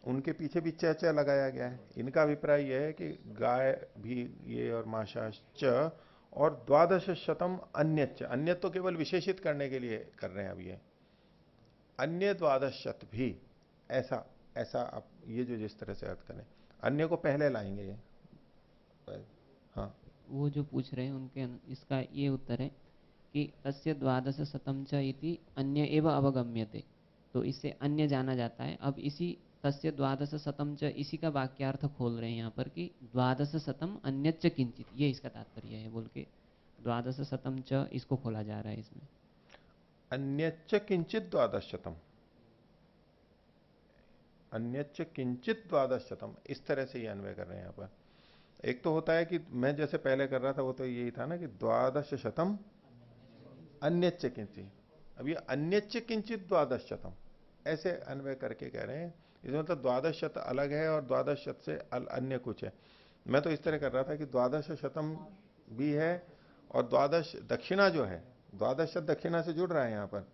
उनके पीछे भी च च लगाया गया है। इनका अभिप्राय यह है कि गाय भी ये और माशाश च, और द्वादश शतम अन्य, अन्य तो केवल विशेषित करने के लिए कर रहे हैं अब ये, अन्य द्वादश शत भी, ऐसा ऐसा आप ये जो जिस तरह से अर्थ करें, अन्य को पहले लाएंगे ये। हाँ, वो जो पूछ रहे हैं उनके इसका ये उत्तर है कि तस्य द्वादश शतम च इति अन्य एव अवगम्यते, तो इससे अन्य जाना जाता है। अब इसी तस्य द्वादश शतम च, इसी का वाक्यार्थ खोल रहे हैं यहाँ पर कि द्वादश शतम अन्यच्च किंचित, ये इसका तात्पर्य है बोल के द्वादश शतम च इसको खोला जा रहा है इसमें। अन्यच्च किंचित द्वादश शतम, अन्यच्च किंचित द्वादश शतम, इस तरह से ये अन्वय कर रहे हैं यहाँ पर। एक तो होता है कि मैं जैसे पहले कर रहा था वो तो यही था ना कि द्वादश शतम अन्यच्च किंचित, अब ये अन्यच्च किंचित द्वादश शतम ऐसे अन्वय करके कह रहे हैं। इसमें मतलब द्वादश शत अलग है और द्वादश शत से अन्य कुछ है। मैं तो इस तरह कर रहा था कि द्वादश शतम भी है और द्वादश दक्षिणा जो है, द्वादश शत दक्षिणा से जुड़ रहा है यहाँ पर,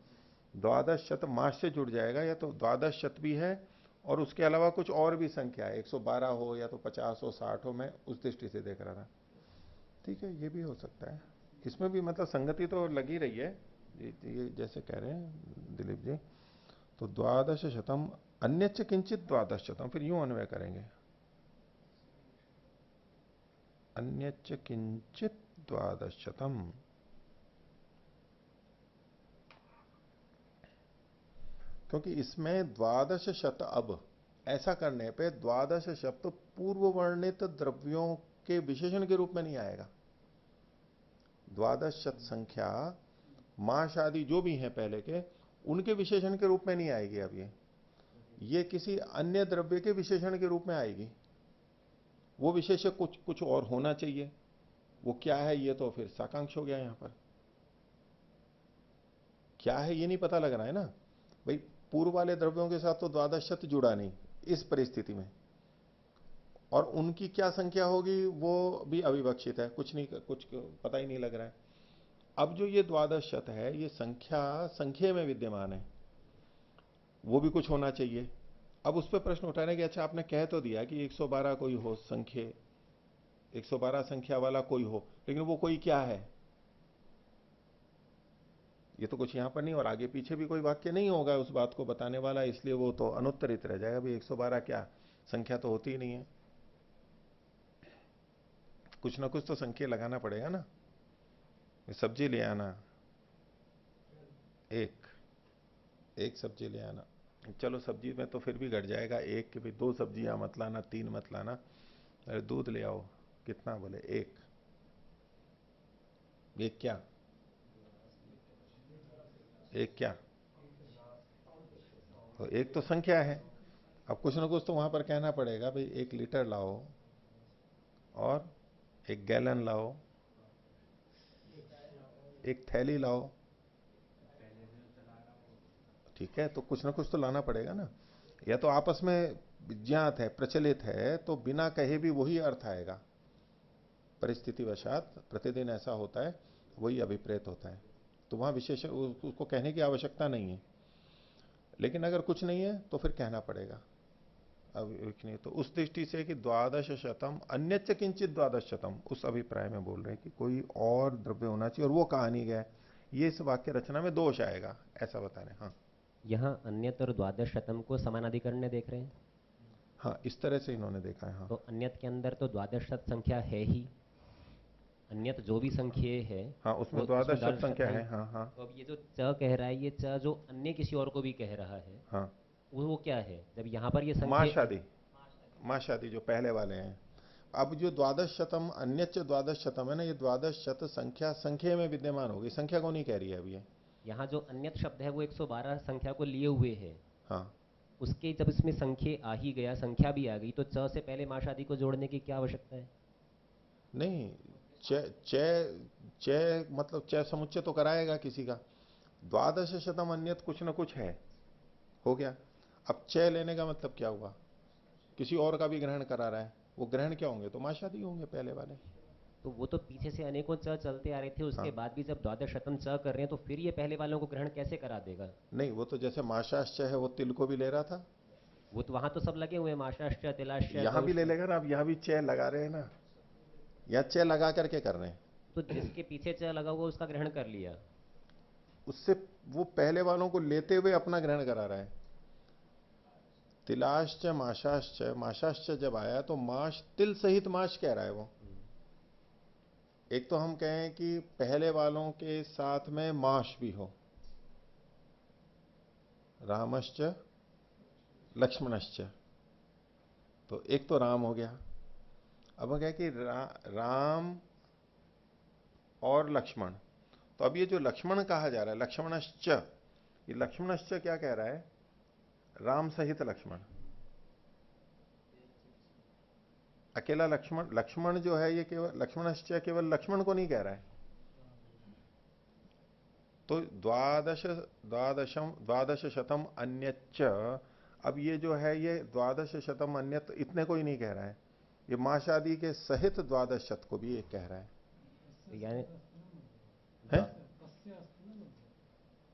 द्वादश शत मास से जुड़ जाएगा, या तो द्वादश शत भी है और उसके अलावा कुछ और भी संख्या है, 112 हो या तो 50 हो 60 हो, मैं उस दृष्टि से देख रहा था। ठीक है, ये भी हो सकता है, इसमें भी मतलब संगति तो लगी रही है, ये जैसे कह रहे हैं दिलीप जी। तो द्वादश शतम अन्यच्च किंचित द्वादश शतम, फिर यूं अन्वय करेंगे, अन्यच्च किंचित द्वादश शतम, क्योंकि इसमें द्वादश शत, अब ऐसा करने पे द्वादश शब्द पूर्व वर्णित द्रव्यों के विशेषण के रूप में नहीं आएगा। द्वादश शत संख्या माश आदि जो भी हैं पहले के, उनके विशेषण के रूप में नहीं आएगी। अब ये किसी अन्य द्रव्य के विशेषण के रूप में आएगी। वो विशेषक कुछ कुछ और होना चाहिए, वो क्या है ये तो फिर साकांक्ष हो गया। यहां पर क्या है ये नहीं पता लग रहा है ना भाई, पूर्व वाले द्रव्यों के साथ तो द्वादश शत जुड़ा नहीं इस परिस्थिति में, और उनकी क्या संख्या होगी वो भी अविवक्षित है, कुछ नहीं, कुछ पता ही नहीं लग रहा है। अब जो ये द्वादश शत है, ये संख्या संख्या में विद्यमान है, वो भी कुछ होना चाहिए। अब उस पर प्रश्न उठाने कि अच्छा आपने कह तो दिया कि 112 कोई हो संख्या, 112 संख्या वाला कोई हो, लेकिन वो कोई क्या है, ये तो कुछ यहां पर नहीं, और आगे पीछे भी कोई वाक्य नहीं होगा उस बात को बताने वाला, इसलिए वो तो अनुत्तरित रह जाएगा। भाई 112 क्या संख्या तो होती ही नहीं है, कुछ ना कुछ तो संख्या लगाना पड़ेगा ना। सब्जी ले आना, एक सब्जी ले आना, चलो सब्जी में तो फिर भी घट जाएगा एक, कि भाई 2 सब्जियां मत लाना, 3 मत लाना। अरे दूध ले आओ, कितना, बोले एक क्या, एक क्या, तो एक तो संख्या है। अब कुछ ना कुछ तो वहां पर कहना पड़ेगा, भाई 1 लीटर लाओ और 1 गैलन लाओ, 1 थैली लाओ, ठीक है, तो कुछ ना कुछ तो लाना पड़ेगा ना। या तो आपस में ज्ञात है, प्रचलित है, तो बिना कहे भी वही अर्थ आएगा, परिस्थिति वशात प्रतिदिन ऐसा होता है, वही अभिप्रेत होता है, तो वहां विशेष उसको कहने की आवश्यकता नहीं है। लेकिन अगर कुछ नहीं है तो फिर कहना पड़ेगा। अब नहीं तो उस दृष्टि से कि द्वादश शतम अन्यच्च किंचित द्वादश शतम, उस अभिप्राय में बोल रहे हैं कि कोई और द्रव्य होना चाहिए, और वो कहा नहीं गया, ये इस वाक्य रचना में दोष आएगा, ऐसा बता रहे हैं। हाँ, यहाँ अन्यत और द्वादश शतम को समानाधिकरण देख रहे हैं। हाँ, इस तरह से इन्होंने देखा है। हाँ, तो अन्यत के अंदर तो द्वादश शत संख्या है ही, अन्यत जो भी संख्या है हाँ, उसमें द्वादश शत संख्या है। हाँ हाँ, तो अब ये जो च कह रहा है, ये च जो अन्य किसी और को भी कह रहा है, हाँ, वो क्या है? जब यहाँ पर ये मां संख्या शादी, मां शादी जो पहले वाले हैं। अब जो द्वादश शतम अन्यच्च द्वादश शतम है ना, ये द्वादश शत संख्या संख्या में विद्यमान होगी, संख्या को नहीं कह रही है अब ये। यहाँ जो अन्यत शब्द है वो 112 संख्या को लिए हुए है। हाँ, उसके जब इसमें संख्या आ ही गया, संख्या भी आ गई, तो च से पहले मां शादी को जोड़ने की क्या आवश्यकता है? नहीं, च मतलब च समुच्चय तो कराएगा किसी का। द्वादश शतम अन्यत कुछ ना कुछ है, हो गया। अब च लेने का मतलब क्या हुआ, किसी और का भी ग्रहण करा रहा है, वो ग्रहण क्या होंगे, तो मां शादी होंगे पहले वाले। तो वो तो पीछे से अनेकों च चलते आ रहे थे, उसके हाँ, बाद भी जब द्वादश शतम च कर रहे हैं तो फिर ये पहले वालों को ग्रहण कैसे करा देगा? नहीं, वो तो जैसे माशाश्चय है, वो तिल को भी ले रहा था, वो तो वहां तो सब लगे हुए हैं, माशाश्चय, तिलाश्चय, यहां भी ले लेगा ना। अब यहां भी च लगा रहे हैं ना, या च लगा करके कर रहे हैं, तो जिसके पीछे च लगा हुआ उसका ग्रहण कर लिया। उससे वो पहले वालों को लेते हुए अपना ग्रहण करा रहा है। तिलाश्च माशाश्च, माशाश्च जब आया तो माश तिल सहित माश कह रहा है वो। एक तो हम कहें कि पहले वालों के साथ में माश भी हो, रामश्च लक्ष्मणश्च, तो एक तो राम हो गया। अब हम कहें कि राम और लक्ष्मण, तो अब ये जो लक्ष्मण कहा जा रहा है लक्ष्मणश्च, ये लक्ष्मणश्च क्या कह रहा है? राम सहित लक्ष्मण। अकेला लक्ष्मण, लक्ष्मण जो है ये केवल लक्ष्मणश्च केवल लक्ष्मण को नहीं कह रहा है। तो द्वादश शतम अन्यच्च, अब ये जो है ये द्वादश शतम अन्यत इतने को ही नहीं कह रहा है, ये मां शादी के सहित द्वादश शत को भी एक कह रहा है। यानी है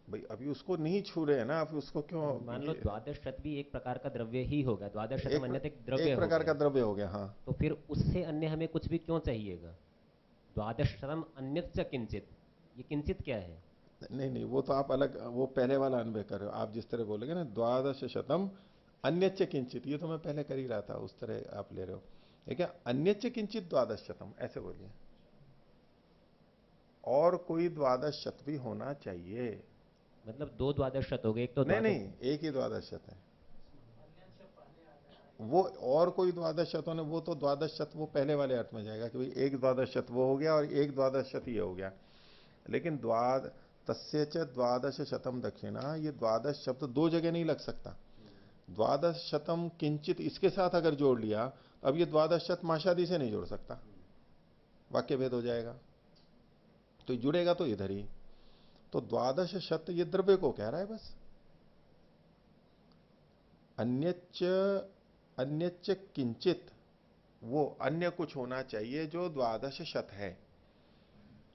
भाई अभी उसको नहीं छू रहे हैं ना, अब उसको क्यों? मान लो द्वादश शत भी एक प्रकार का द्रव्य ही होगा, द्वादश शतम अन्यत एक द्रव्य एक प्रकार हो का गया। द्रव्य हो गया। हाँ, तो फिर उससे अन्य हमें कुछ भी क्यों चाहिएगा? द्वादश शतम अन्यत च किंचित, ये किंचित क्या है? नहीं नहीं, वो तो आप अलग, वो पहले वाला अनुभव कर रहे हो आप, जिस तरह बोलेंगे ना द्वादश शतम अन्यच्च किंचित, ये तो मैं पहले कर ही रहा था, उस तरह आप ले रहे हो। ठीक है, अन्यच्च किंचित द्वादश शतम ऐसे बोलिए, और कोई द्वादश शत भी होना चाहिए। मतलब दो द्वादश शत हो गए, एक तो नहीं द्वादश। नहीं, एक ही द्वादश शत है वो, और कोई द्वादश शत होने, वो तो द्वादश शत वो पहले वाले अर्थ में जाएगा कि भाई एक द्वादश शत वो हो गया और एक द्वादश शत ये हो गया। लेकिन तस्य च द्वादश शतम दक्षिणा, ये द्वादश शब्द दो जगह नहीं लग सकता। द्वादश शतम किंचित इसके साथ अगर जोड़ लिया, अब ये द्वादश शत माशादी से नहीं जोड़ सकता, वाक्य भेद हो जाएगा। तो जुड़ेगा तो इधर ही, तो द्वादश शत ये द्रव्य को कह रहा है बस। अन्यच्च, अन्यच्च किंचित, वो अन्य कुछ होना चाहिए जो द्वादश शत है,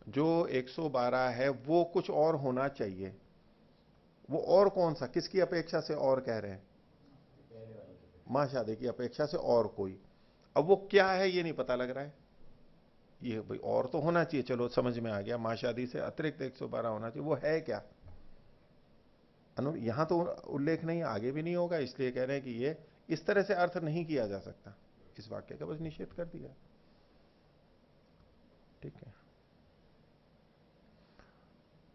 जो 112 है वो कुछ और होना चाहिए। वो और कौन सा, किसकी अपेक्षा से और कह रहे हैं? मां शादी की अपेक्षा से और कोई। अब वो क्या है ये नहीं पता लग रहा है। ये भाई और तो होना चाहिए, चलो समझ में आ गया, मां शादी से अतिरिक्त 112 होना चाहिए, वो है क्या? यहां तो उल्लेख नहीं, आगे भी नहीं होगा, इसलिए कह रहे हैं कि ये इस तरह से अर्थ नहीं किया जा सकता, इस वाक्य का बस निषेध कर दिया। ठीक है,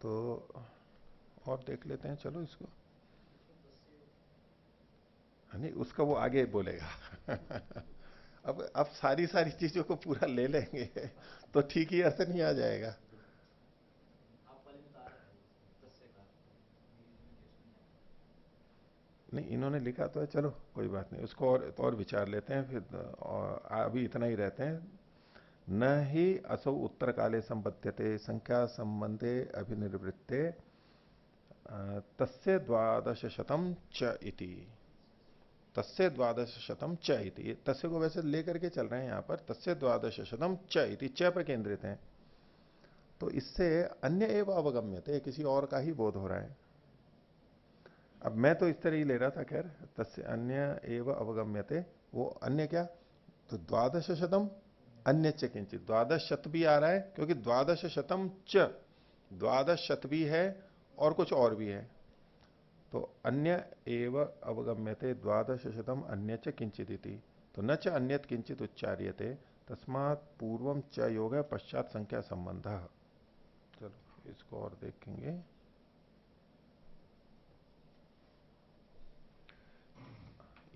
तो और देख लेते हैं, चलो इसको। नहीं, उसका वो आगे बोलेगा। अब सारी सारी चीजों को पूरा ले लेंगे तो ठीक ही अर्थ नहीं आ जाएगा। नहीं, इन्होंने लिखा तो है, चलो कोई बात नहीं, उसको और विचार लेते हैं फिर, और अभी इतना ही रहते हैं। न ही असौ उत्तर काले संबध्यते संख्या संबंधे अभिनिवृत्ते तस्य द्वादश शतम च इति, तस्य द्वादश शतम च इति, तस्य को वैसे लेकर के चल रहे हैं यहां पर, तस्य द्वादश शतम च इति, च पर केंद्रित है, तो इससे अन्य एवं अवगम्यते, किसी और का ही बोध हो रहा है। अब मैं तो इस तरह ही ले रहा था, खैर तस्य अन्य एवं अवगम्यते, वो अन्य क्या, तो द्वादश शतम अन्य च किंचित, द्वादश शत भी आ रहा है क्योंकि द्वादश शतम च, द्वादश शत भी है और कुछ और भी है, तो अन्य एव अवगम्यते द्वादश शतम अन्य च किंचित इति, तो न च अन्यत किंचित उच्चार्यते तस्मात् पूर्वम च योग है पश्चात संख्या संबंध। चलो इसको और देखेंगे।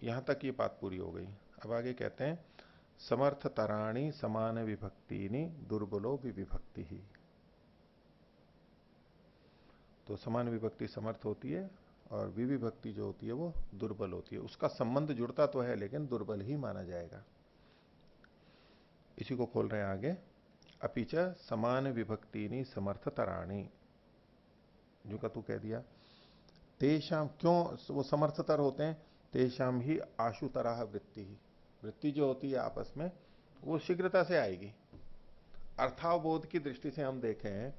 यहां तक ये बात पूरी हो गई। अब आगे कहते हैं समर्थ तराणी समान विभक्तिनी दुर्बलो विभक्ति ही, तो समान विभक्ति समर्थ होती है और विभक्ति जो होती है वो दुर्बल होती है, उसका संबंध जुड़ता तो है लेकिन दुर्बल ही माना जाएगा। इसी को खोल रहे हैं आगे, अपिच समान विभक्तिनी समर्थ तराणी, जो का तू कह दिया, तेषाम, क्यों वो समर्थतर होते हैं? तेषाम ही आशुतराह वृत्ति ही, वृत्ति जो होती है आपस में वो शीघ्रता से आएगी। अर्थावबोध की दृष्टि से हम देखें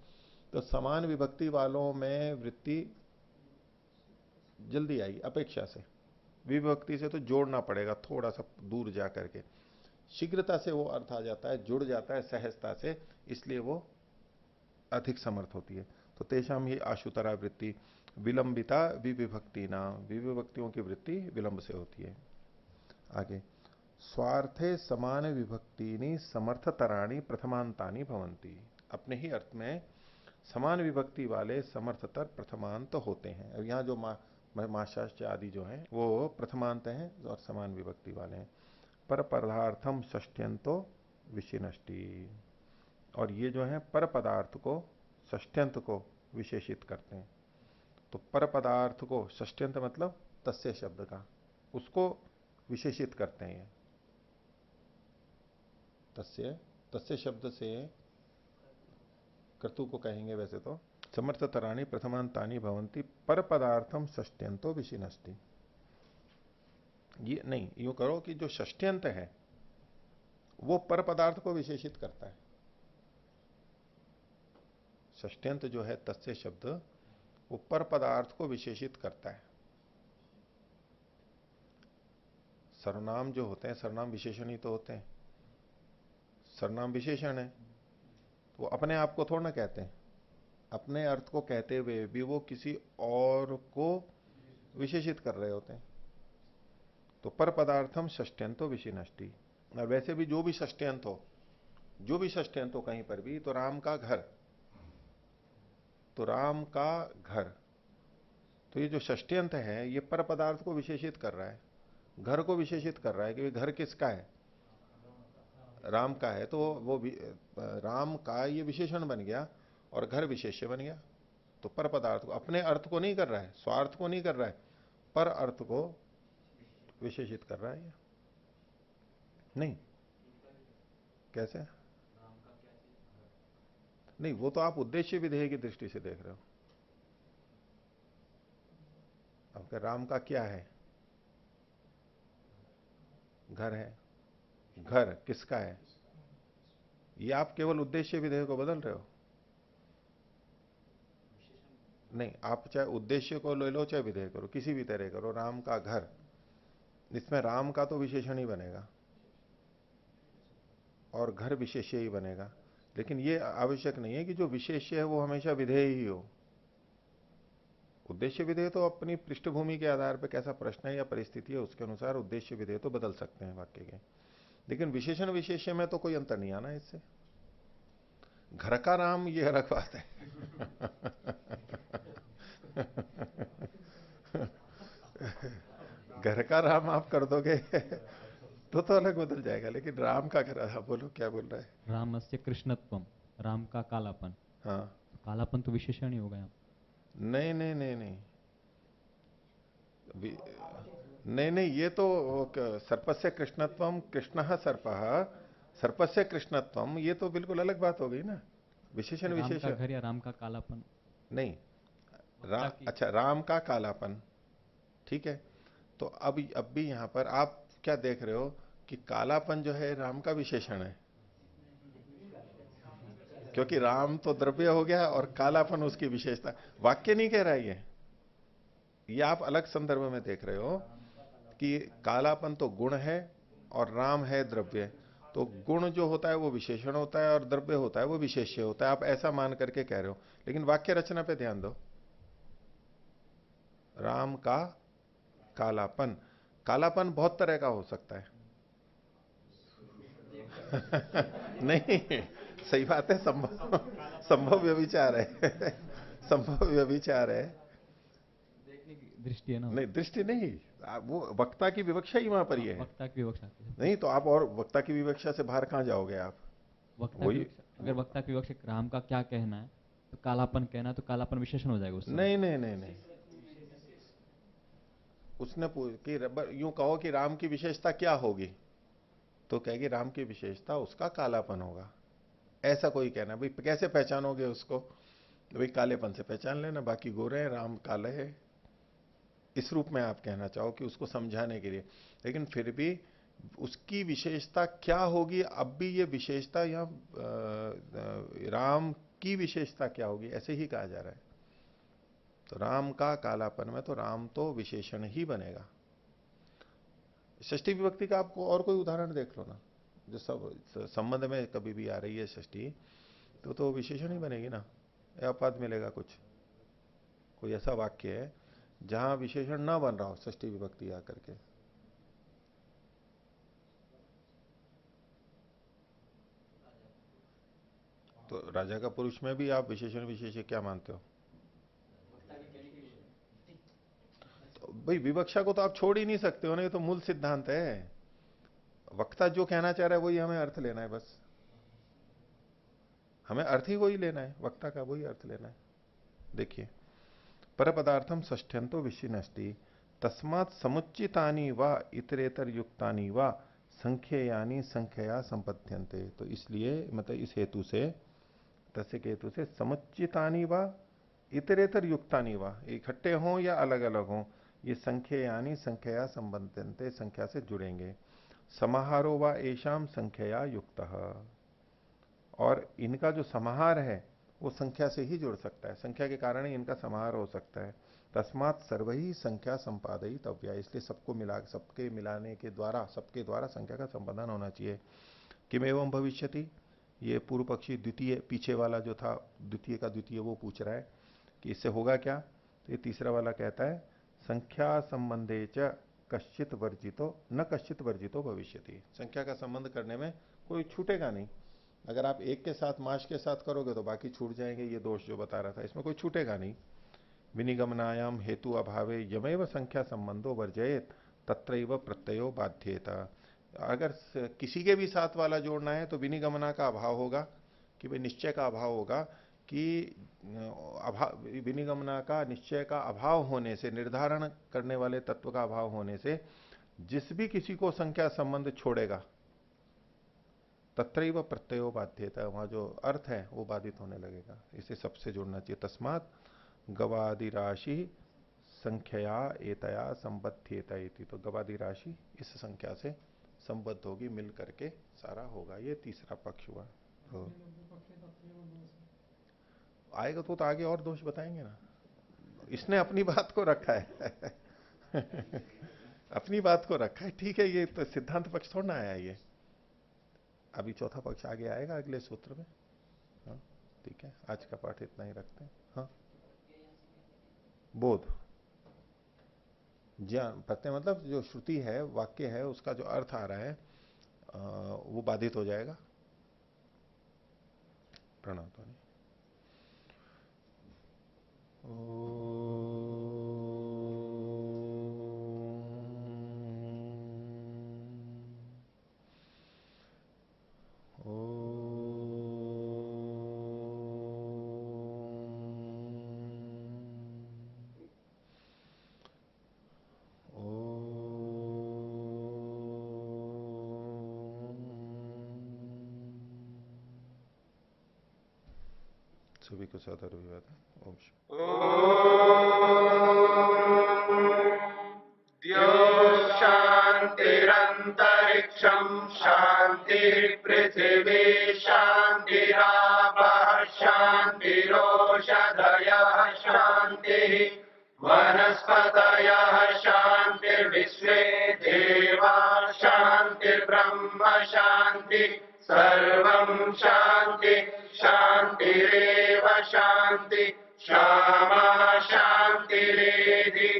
तो समान विभक्ति वालों में वृत्ति जल्दी आएगी अपेक्षा से, विभक्ति से तो जोड़ना पड़ेगा थोड़ा सा दूर जा करके, शीघ्रता से वो अर्थ आ जाता है, जुड़ जाता है सहजता से, इसलिए वो अधिक समर्थ होती है। तो तेषाम ही आशुतरा वृत्ति, विलंबिता विविभक्ति ना, विविभक्तियों की वृत्ति विलंब से होती है। आगे, स्वार्थे समान विभक्तिनी समर्थतराणी प्रथमांतानी भवंती। अपने ही अर्थ में समान विभक्ति वाले समर्थतर प्रथमांत होते हैं। अब यहां जो माशास्त्र आदि जो हैं वो प्रथमांत हैं और समान विभक्ति वाले हैं। पर पदार्थम षष्ट्यंतो विशिनष्टि, और ये जो है पर पदार्थ को षष्ट्यंत को विशेषित करते हैं। तो पर पदार्थ को षष्ट्यंत मतलब तस्य शब्द का, उसको विशेषित करते हैं। तस्य, तस्य शब्द से कर्तु को कहेंगे वैसे तो। समर्थ तराणी प्रथमांतानी भवंती पर पदार्थम षष्ट्यंतो विशिनष्टि। ये नहीं, यूं करो कि जो षष्ट्यंत है वो पर पदार्थ को विशेषित करता है। षष्ट्यंत जो है तस्य शब्द, वो पर पदार्थ को विशेषित करता है। सर्वनाम जो होते हैं, सर्वनाम विशेषण ही तो होते हैं। सर्वनाम विशेषण है तो वो अपने आप को थोड़ा ना कहते हैं, अपने अर्थ को कहते हुए भी वो किसी और को विशेषित कर रहे होते हैं। तो पर पदार्थम षष्ट्यंतो विशिनष्टि। और वैसे भी जो भी षष्ट्यंत हो, जो भी षष्ट्यंत हो कहीं पर भी, तो राम का घर, तो राम का घर, तो ये जो षष्ट्यंत है ये पर पदार्थ को विशेषित कर रहा है, घर को विशेषित कर रहा है कि घर किसका है, राम का है। तो वो राम का ये विशेषण बन गया और घर विशेष्य बन गया। तो पर पदार्थ को, अपने अर्थ को नहीं कर रहा है, स्वार्थ को नहीं कर रहा है, पर अर्थ को विशेषित कर रहा है ये। नहीं, कैसे नहीं, वो तो आप उद्देश्य विधेय की दृष्टि से देख रहे हो। आपके राम का क्या है, घर है, घर किसका है, ये आप केवल उद्देश्य विधेय को बदल रहे हो। नहीं, आप चाहे उद्देश्य को ले लो चाहे विधेय करो, किसी भी तरह करो, राम का घर, इसमें राम का तो विशेषण ही बनेगा और घर विशेष्य ही बनेगा। लेकिन ये आवश्यक नहीं है कि जो विशेष्य है वो हमेशा विधेय ही हो। उद्देश्य विधेय तो अपनी पृष्ठभूमि के आधार पर कैसा प्रश्न है या परिस्थिति है उसके अनुसार उद्देश्य विधेय तो बदल सकते हैं वाक्य के। लेकिन विशेषण विशेष्य में तो कोई अंतर नहीं आना इससे। घर का राम ये अलग बात है। घर का राम आप कर दोगे तो अलग बदल जाएगा, लेकिन राम का घर, हाँ बोलो क्या बोल रहा है। रामस्य कृष्णत्वम, राम का कालापन। हाँ, तो कालापन तो विशेषण ही होगा यहाँ। नहीं नहीं नहीं नहीं नहीं नहीं, ये तो सर्पस्य कृष्णत्वम, कृष्ण सर्पः सर्पस्य कृष्णत्वम, ये तो बिल्कुल अलग बात हो गई ना। विशेषण राम का विशेषण घर या राम का कालापन नहीं, अच्छा राम का कालापन, ठीक है। तो अब भी यहां पर आप क्या देख रहे हो कि कालापन जो है राम का विशेषण है, क्योंकि राम तो द्रव्य हो गया और कालापन उसकी विशेषता। वाक्य नहीं कह रहा है ये आप अलग संदर्भ में देख रहे हो कि कालापन तो गुण है और राम है द्रव्य। तो गुण जो होता है वो विशेषण होता है और द्रव्य होता है वो विशेष्य होता है, आप ऐसा मान करके कह रहे हो। लेकिन वाक्य रचना पे ध्यान दो, राम का कालापन, कालापन बहुत तरह का हो सकता है। नहीं, सही बात है, संभव संभव व्यभिचार है। संभव व्यभिचार है, देखने की दृष्टि है ना। नहीं दृष्टि नहीं, वो वक्ता की विवक्षा ही वहां पर ही है। वक्ता की विवक्षा नहीं तो आप और वक्ता की विवक्षा से बाहर कहां जाओगे आप। वक्ता वही, की विवक्षा, अगर वक्ता की विवक्षा राम का क्या कहना है तो कालापन कहना है, तो कालापन विशेषण हो जाएगा उससे। नहीं नहीं नहीं नहीं, उसने कि यूं कहो कि राम की विशेषता क्या होगी, तो कहेगी राम की विशेषता उसका कालापन होगा। ऐसा कोई कहना, भाई कैसे पहचानोगे उसको, भाई कालेपन से पहचान लेना, बाकी गोरे हैं राम काले है, इस रूप में आप कहना चाहो कि उसको समझाने के लिए। लेकिन फिर भी उसकी विशेषता क्या होगी, अब भी ये विशेषता यहां राम की विशेषता क्या होगी ऐसे ही कहा जा रहा है। तो राम का कालापन में तो राम तो विशेषण ही बनेगा। षष्ठी विभक्ति का आपको और कोई उदाहरण देख लो ना, जो सब संबंध में कभी भी आ रही है षष्ठी, तो विशेषण ही बनेगी ना, या पद मिलेगा कुछ कोई ऐसा वाक्य है जहां विशेषण ना बन रहा हो षष्ठी विभक्ति आकर के। तो राजा का पुरुष में भी आप विशेषण विशेष्य क्या मानते हो? तो भाई विवक्षा को तो आप छोड़ ही नहीं सकते हो ना, ये तो मूल सिद्धांत है। वक्ता जो कहना चाह रहा है वही हमें अर्थ लेना है, बस हमें अर्थ ही वही लेना है, वक्ता का वही अर्थ लेना है। देखिए, परपदार्थम षष्ठ्यंतो विशिनष्टि तस्मात् समुच्चितानि वा इतरेतर युक्तानि वा संख्ययानि संख्यया संपद्यन्ते। तो इसलिए मतलब इस हेतु से, तस्य के हेतु से समुच्चितानि वा इतरेतर युक्तानि वा, इकट्ठे हों या अलग अलग हों, ये संख्ययानि संख्यया संबंधन्ते, संख्या से जुड़ेंगे। समाहारो वा एषाम संख्यया युक्तः, और इनका जो समाहार है वो संख्या से ही जुड़ सकता है, संख्या के कारण ही इनका समाहार हो सकता है। तस्मात् सर्वही संख्या संपादयितव्या, इसलिए सबको मिला, सबके मिलाने के द्वारा, सबके द्वारा संख्या का संपादन होना चाहिए। किम एवं भविष्यति, ये पूर्व पक्षी द्वितीय, पीछे वाला जो था द्वितीय का द्वितीय, वो पूछ रहा है कि इससे होगा क्या। तो ये तीसरा वाला कहता है संख्या संबंधे च कश्चित वर्जितो न कश्चित वर्जितो भविष्यति, संख्या का संबंध करने में कोई छूटेगा नहीं। अगर आप एक के साथ माश के साथ करोगे तो बाकी छूट जाएंगे, ये दोष जो बता रहा था, इसमें कोई छूटेगा नहीं। विनिगमनायाम हेतु अभावे यमेव संख्या संबंधो वर्जयेत तत्रैव प्रत्ययो बाध्येता। अगर किसी के भी साथ वाला जोड़ना है तो विनिगमना का अभाव होगा, कि भाई निश्चय का अभाव होगा, कि विनिगमना का, निश्चय का अभाव होने से, निर्धारण करने वाले तत्व का अभाव होने से जिस भी किसी को संख्या संबंध छोड़ेगा तत्रैव प्रत्ययो बाध्यता, वहां जो अर्थ है वो बाधित होने लगेगा, इसे सबसे जोड़ना चाहिए। तस्मात् गवादि राशि संख्या एतया संबद्धेता इति, तो गवादि राशि इस संख्या से संबद्ध होगी, मिल करके सारा होगा। ये तीसरा पक्ष हुआ। तो आएगा तो आगे और दोष बताएंगे ना, इसने अपनी बात को रखा है अपनी बात को रखा है, ठीक है, ये तो सिद्धांत पक्ष थोड़ा ना आया ये, अभी चौथा पक्ष आगे आएगा अगले सूत्र में। हाँ ठीक है, आज का पाठ इतना ही रखते हैं। हाँ, बोध, ज्ञान, प्रत्यय मतलब जो श्रुति है, वाक्य है, उसका जो अर्थ आ रहा है वो बाधित हो जाएगा। प्रणाम तो नहीं। सभी को सादर अभिवादन। ओम शांतिरंतरिक्षम शांति पृथिवी शांतिरापः शांतिरोषधयः शांति वनस्पतयः शांतिर्विश्वे देवा शांतिर्ब्रह्म शांति सर्वं शांति शांतिरेव शांति क्षमा शांतिरेधि।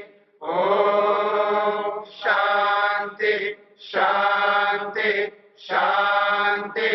ओम शांति शांति शांति।